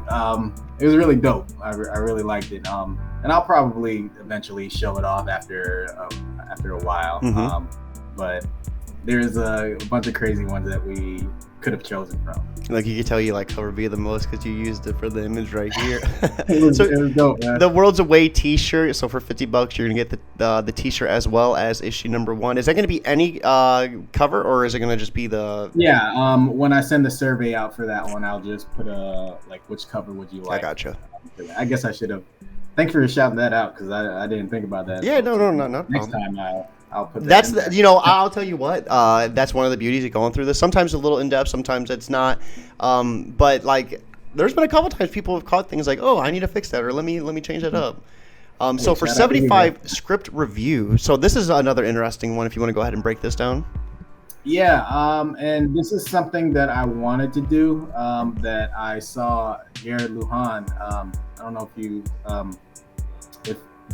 dope. I really liked it. And I'll probably eventually show it off after a while. Mm-hmm. But there's a bunch of crazy ones that we could have chosen from. Like you could tell you like cover B the most because you used it for the image right here. It was dope, man. The Worlds Away T-shirt. So for $50, you're gonna get the T-shirt as well as issue #1. Is that gonna be any cover, or is it gonna just be the? Yeah. When I send the survey out for that one, I'll just put which cover would you like? I gotcha. I guess I should have. Thanks for shouting that out because I didn't think about that. Yeah. No. Next time I'll put that. That's I'll tell you what. That's one of the beauties of going through this. Sometimes it's a little in depth. Sometimes it's not. But like, there's been a couple times people have caught things like, oh, I need to fix that, or let me change that up. So for 75 script review. So this is another interesting one. If you want to go ahead and break this down. Yeah. And this is something that I wanted to do. That I saw Jared Lujan. I don't know if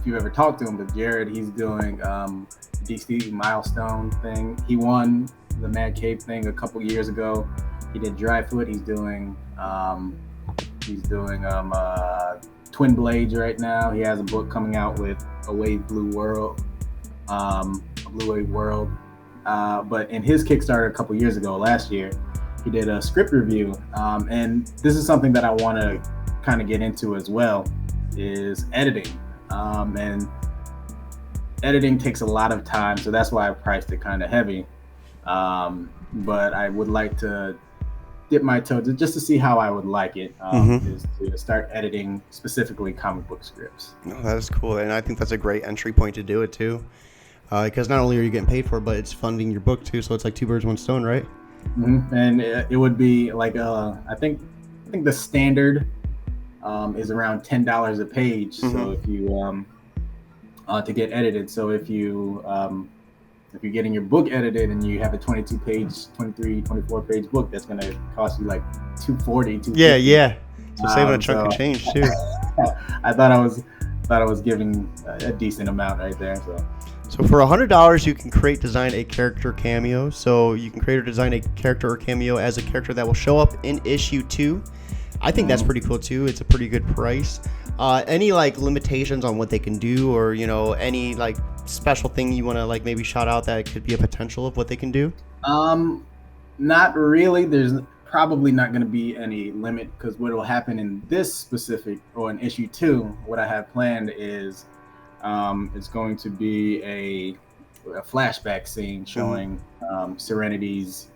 you ever talked to him, but Jared, he's doing DC milestone thing. He won the Mad Cave thing a couple years ago. He did Dryfoot. He's doing Twin Blades right now. He has a book coming out with a Blue Wave World. But in his Kickstarter a couple years ago, last year, he did a script review. And this is something that I want to kind of get into as well, is editing. And editing takes a lot of time, so that's why I priced it kind of heavy. But I would like to dip my toe just to see how I would like it, is to start editing specifically comic book scripts. Oh, that is cool, and I think that's a great entry point to do it too. Because not only are you getting paid for it, but it's funding your book too. So it's like two birds, one stone, right? And it would be like I think the standard is around $10 a page. So if you to get edited, so if you're getting your book edited and you have a 22-page, 23, 24-page book, that's going to cost you like $240, $250. Yeah. So saving a chunk of change too. I thought I was giving a decent amount right there. So for $100, you can design a character cameo. So you can create or design a character or cameo as a character that will show up in issue 2. I think that's pretty cool too. It's a pretty good price. Any like limitations on what they can do, or any like special thing you want to like maybe shout out that could be a potential of what they can do? Not really. There's probably not going to be any limit, because what will happen in this specific, or in issue 2, what I have planned is it's going to be a flashback scene showing Serenity's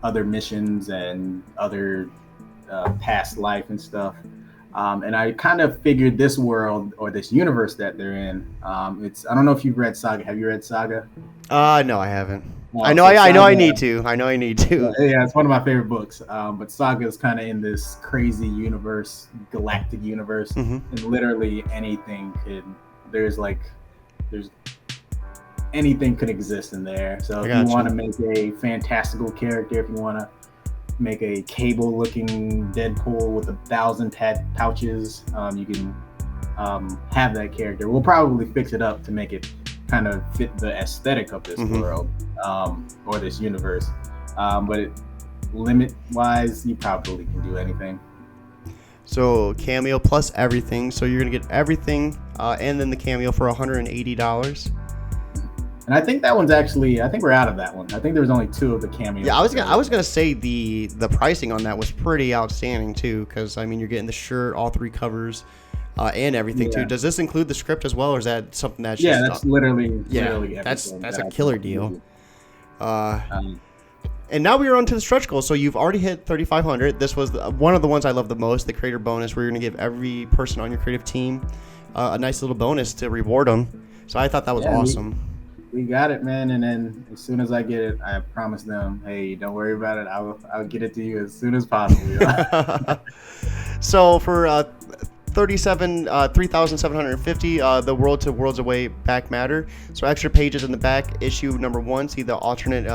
other missions and other past life and stuff. And I kind of figured this world, or this universe that they're in, I don't know if you've read Saga. Have you read Saga? No, I haven't. No, I know I need to. Yeah, it's one of my favorite books. But Saga is kind of in this crazy universe, galactic universe, and literally anything there's anything could exist in there. So if you want to make a fantastical character, if you want to make a Cable-looking Deadpool with 1,000 pouches, you can have that character. We'll probably fix it up to make it kind of fit the aesthetic of this world, or this universe. But limit-wise, you probably can do anything. So cameo plus everything. So you're gonna get everything, and then the cameo for $180. And I think that one's actually, I think we're out of that one. I think there was only 2 of the cameos. Yeah, I was gonna say the pricing on that was pretty outstanding too, because I mean you're getting the shirt, all 3 covers, and everything too. Does this include the script as well, or is that something that's just that's literally that's a killer deal. And now we are on to the stretch goal. So you've already hit 3,500. This was one of the ones I love the most, the creator bonus, where you're gonna give every person on your creative team a nice little bonus to reward them. So I thought that was awesome. We got it, man. And then as soon as I get it, I promise them, hey, don't worry about it. I'll get it to you as soon as possible. So for 3,750, the World to Worlds Away back matter. So extra pages in the back. Issue number 1, see the alternate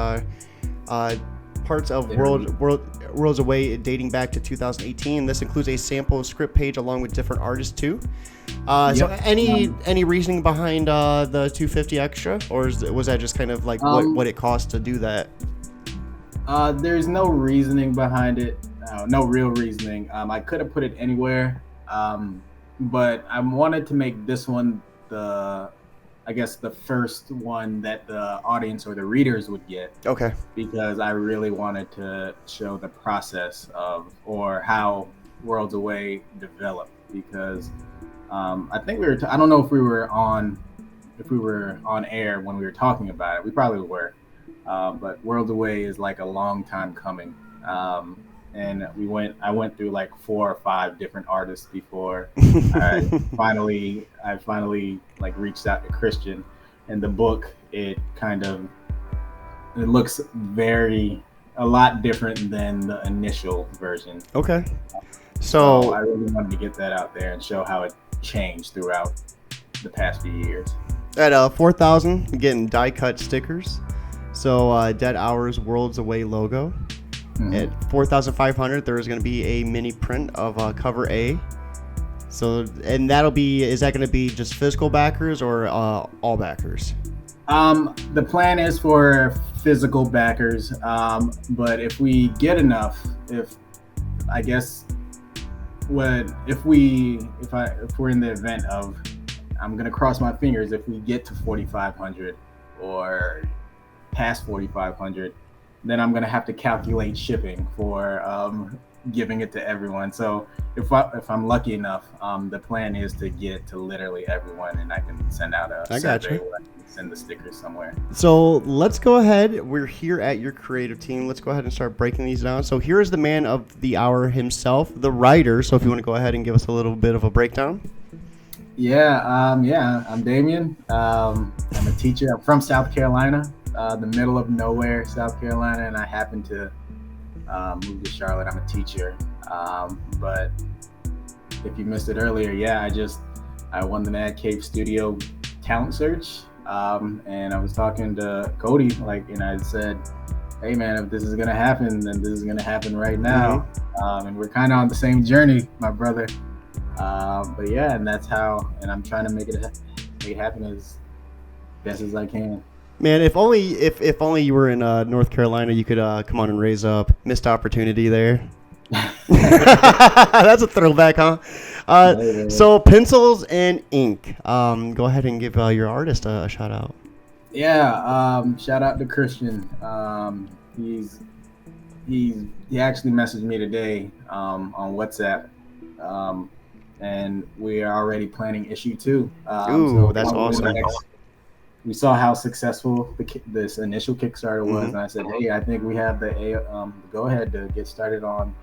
parts of Worlds Away dating back to 2018. This includes a sample script page along with different artists too. So any reasoning behind the $250 extra, or was that just kind of like what it cost to do that? There's no reasoning behind it. No real reasoning. I could have put it anywhere, but I wanted to make this one the first one that the audience or the readers would get. Okay. Because I really wanted to show the process of, or how Worlds Away developed, because I think I don't know if we were on air when we were talking about it. We probably were. But Worlds Away is like a long time coming. And I went through like 4 or 5 different artists before I finally like reached out to Christian. And the book, it looks a lot different than the initial version. Okay. So I really wanted to get that out there and show how it changed throughout the past few years. At 4,000, you're getting die cut stickers. So Dead Hours Worlds Away logo. At 4,500, there is going to be a mini print of cover A. So, and is that going to be just physical backers or all backers? The plan is for physical backers, but if we get enough, if we're in the event of, I'm gonna cross my fingers, if we get to 4,500 or past 4,500, then I'm gonna have to calculate shipping for giving it to everyone. So if I'm lucky enough, the plan is to get to literally everyone, and I can send out a survey where I can send the stickers somewhere. So let's go ahead. We're here at your creative team. Let's go ahead and start breaking these down. So here is the man of the hour himself, the writer. So if you want to go ahead and give us a little bit of a breakdown. Yeah, I'm Damien. I'm a teacher. I'm from South Carolina, the middle of nowhere, South Carolina, and I happen to move to Charlotte. I'm a teacher. But if you missed it earlier, yeah, I won the Mad Cave Studio talent search, and I was talking to Cody, and I said, "Hey, man, if this is gonna happen, then this is gonna happen right now." And we're kind of on the same journey, my brother. But yeah, and that's how, and I'm trying to make it happen as best as I can. Man, if only you were in North Carolina, you could come on and raise up. Missed opportunity there. That's a throwback, huh? So pencils and ink. Go ahead and give your artist a shout out. Yeah, shout out to Christian. He actually messaged me today on WhatsApp, and we are already planning issue 2. Ooh, that's awesome. We saw how successful this initial Kickstarter was, and I said, "Hey, I think we have the go ahead to get started on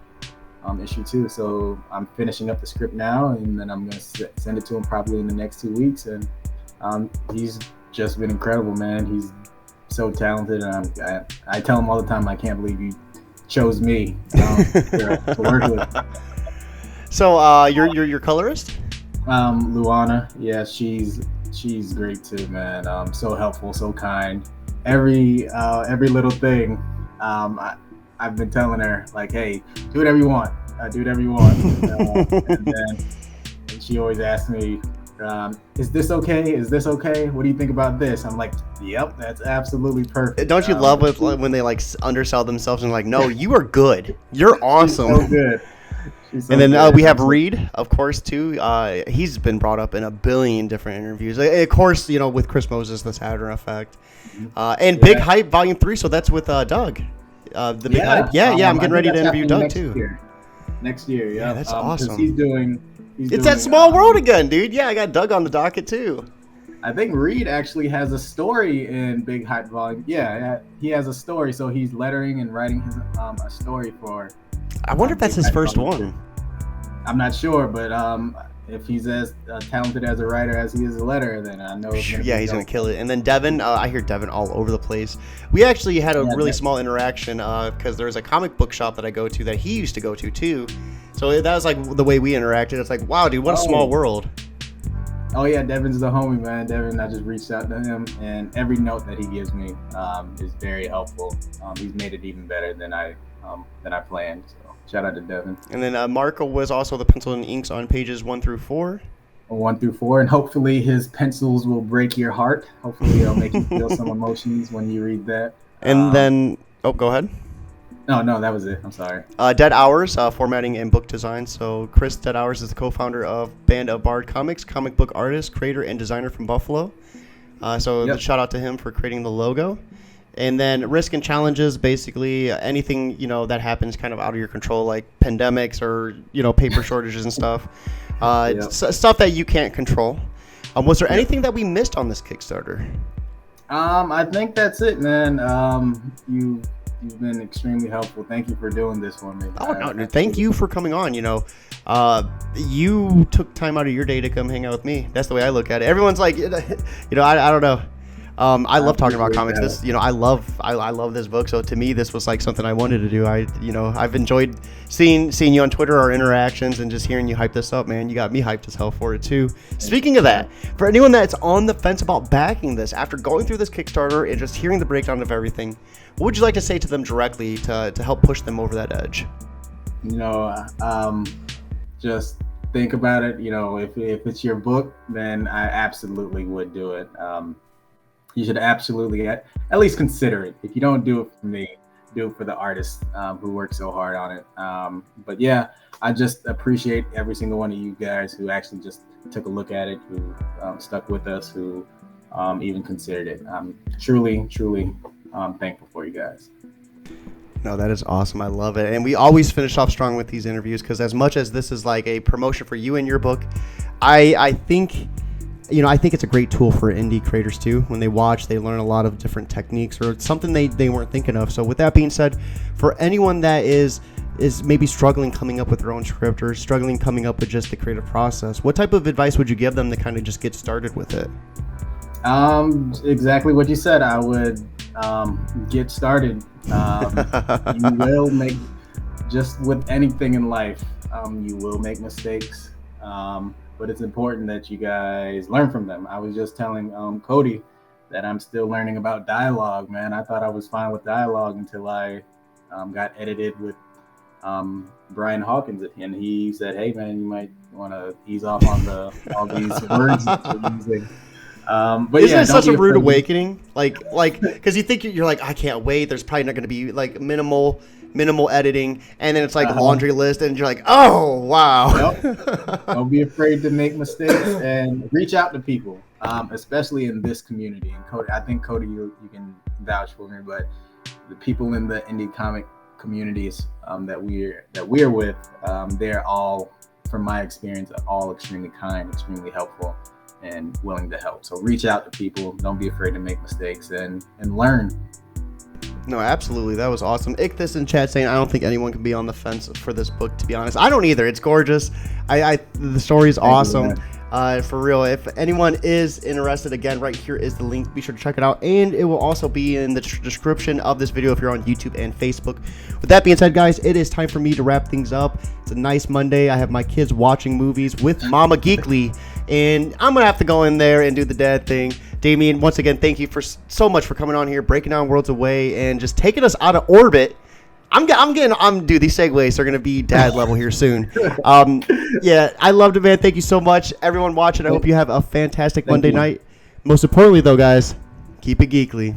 issue 2." So I'm finishing up the script now, and then I'm gonna send it to him probably in the next 2 weeks. And he's just been incredible, man. He's so talented, and I tell him all the time, I can't believe you chose me to work with. So your colorist? Luana, yeah, she's great too, man. So helpful, so kind. Every little thing, I've been telling her, like, hey, do whatever you want. Do whatever you want. And she always asks me, is this okay? Is this okay? What do you think about this? I'm like, yep, that's absolutely perfect. Don't you love when they like undersell themselves and like, no, you are good. You're awesome. So good. So and then we have Reed, of course, too. He's been brought up in a billion different interviews. Of course, with Chris Moses, The Saturn Effect. And Big Hype Volume 3, so that's with Doug. The Big Hype. Yeah, I'm getting ready to interview Doug, too. Next year, yeah. That's awesome. He's doing that Small World again, dude. Yeah, I got Doug on the docket, too. I think Reed actually has a story in Big Hype Volume. Yeah, he has a story, so he's lettering and writing his a story for... I wonder if that's his first one. I'm not sure, but if he's as talented as a writer as he is a letterer, then I know. Yeah, he's gonna kill it. And then Devin, I hear Devin all over the place. We actually had a really small interaction because there's a comic book shop that I go to that he used to go to too. So that was like the way we interacted. It's like, wow, dude, what a small world. Oh yeah, Devin's the homie, man. Devin, I just reached out to him, and every note that he gives me is very helpful. He's made it even better than I planned. So shout out to Devin. And then Marco was also the pencil and inks on pages 1 through 4. 1 through 4, and hopefully his pencils will break your heart. Hopefully it'll make you feel some emotions when you read that. And then, go ahead. No, that was it. I'm sorry. Dead Hours, formatting and book design. So Chris Dead Hours is the co-founder of Band of Bard Comics, comic book artist, creator, and designer from Buffalo. Shout out to him for creating the logo. And then risk and challenges, basically anything, that happens kind of out of your control, like pandemics or, paper shortages and stuff. Stuff that you can't control. Was there anything that we missed on this Kickstarter? I think that's it, man. You've been extremely helpful. Thank you for doing this for me. Oh, no, thank you for coming on. You took time out of your day to come hang out with me. That's the way I look at it. Everyone's like, I don't know. I love talking about comics. This, I love this book. So to me, this was like something I wanted to do. I've enjoyed seeing you on Twitter, our interactions, and just hearing you hype this up, man. You got me hyped as hell for it too. Speaking of that, for anyone that's on the fence about backing this, after going through this Kickstarter and just hearing the breakdown of everything, what would you like to say to them directly to help push them over that edge? Just think about it. If it's your book, then I absolutely would do it. You should absolutely at least consider it. If you don't do it for me, do it for the artist who worked so hard on it. But yeah, I just appreciate every single one of you guys who actually just took a look at it, who stuck with us, who even considered it. I'm truly thankful for you guys. No, that is awesome. I love it. And we always finish off strong with these interviews because as much as this is like a promotion for you and your book, I think it's a great tool for indie creators too. When they watch, they learn a lot of different techniques or something they weren't thinking of. So with that being said, for anyone that is is maybe struggling coming up with their own script or struggling coming up with just the creative process, what type of advice would you give them to kind of just get started with it? Exactly what you said. I would get started. You will make, just with anything in life, you will make mistakes, but it's important that you guys learn from them. I was just telling Cody that I'm still learning about dialogue, man. I thought I was fine with dialogue until I got edited with Brian Hawkins, and he said, "Hey, man, you might want to ease off on all these words that you're using." But isn't yeah, it such a rude awakening? Like, because you think you're like, I can't wait. There's probably not going to be like minimal editing, and then it's like laundry list, and you're like, oh wow. Yep. Don't be afraid to make mistakes and reach out to people, especially in this community. And Cody, I think Cody, you can vouch for me, but the people in the indie comic communities that we're with, they're all, from my experience, all extremely kind, extremely helpful, and willing to help. So reach out to people. Don't be afraid to make mistakes and learn. No, absolutely. That was awesome. Ichthus in chat saying, I don't think anyone can be on the fence for this book, to be honest. I don't either. It's gorgeous. The story is awesome. For real. If anyone is interested, again, right here is the link. Be sure to check it out. And it will also be in the description of this video if you're on YouTube and Facebook. With that being said, guys, it is time for me to wrap things up. It's a nice Monday. I have my kids watching movies with Mama Geekly. And I'm going to have to go in there and do the dad thing. Damien, once again, thank you so much for coming on here, breaking down Worlds Away, and just taking us out of orbit. Dude, these segues are going to be dad level here soon. Yeah, I loved it, man. Thank you so much. Everyone watching, I hope you have a fantastic Monday night. Most importantly, though, guys, keep it geekly.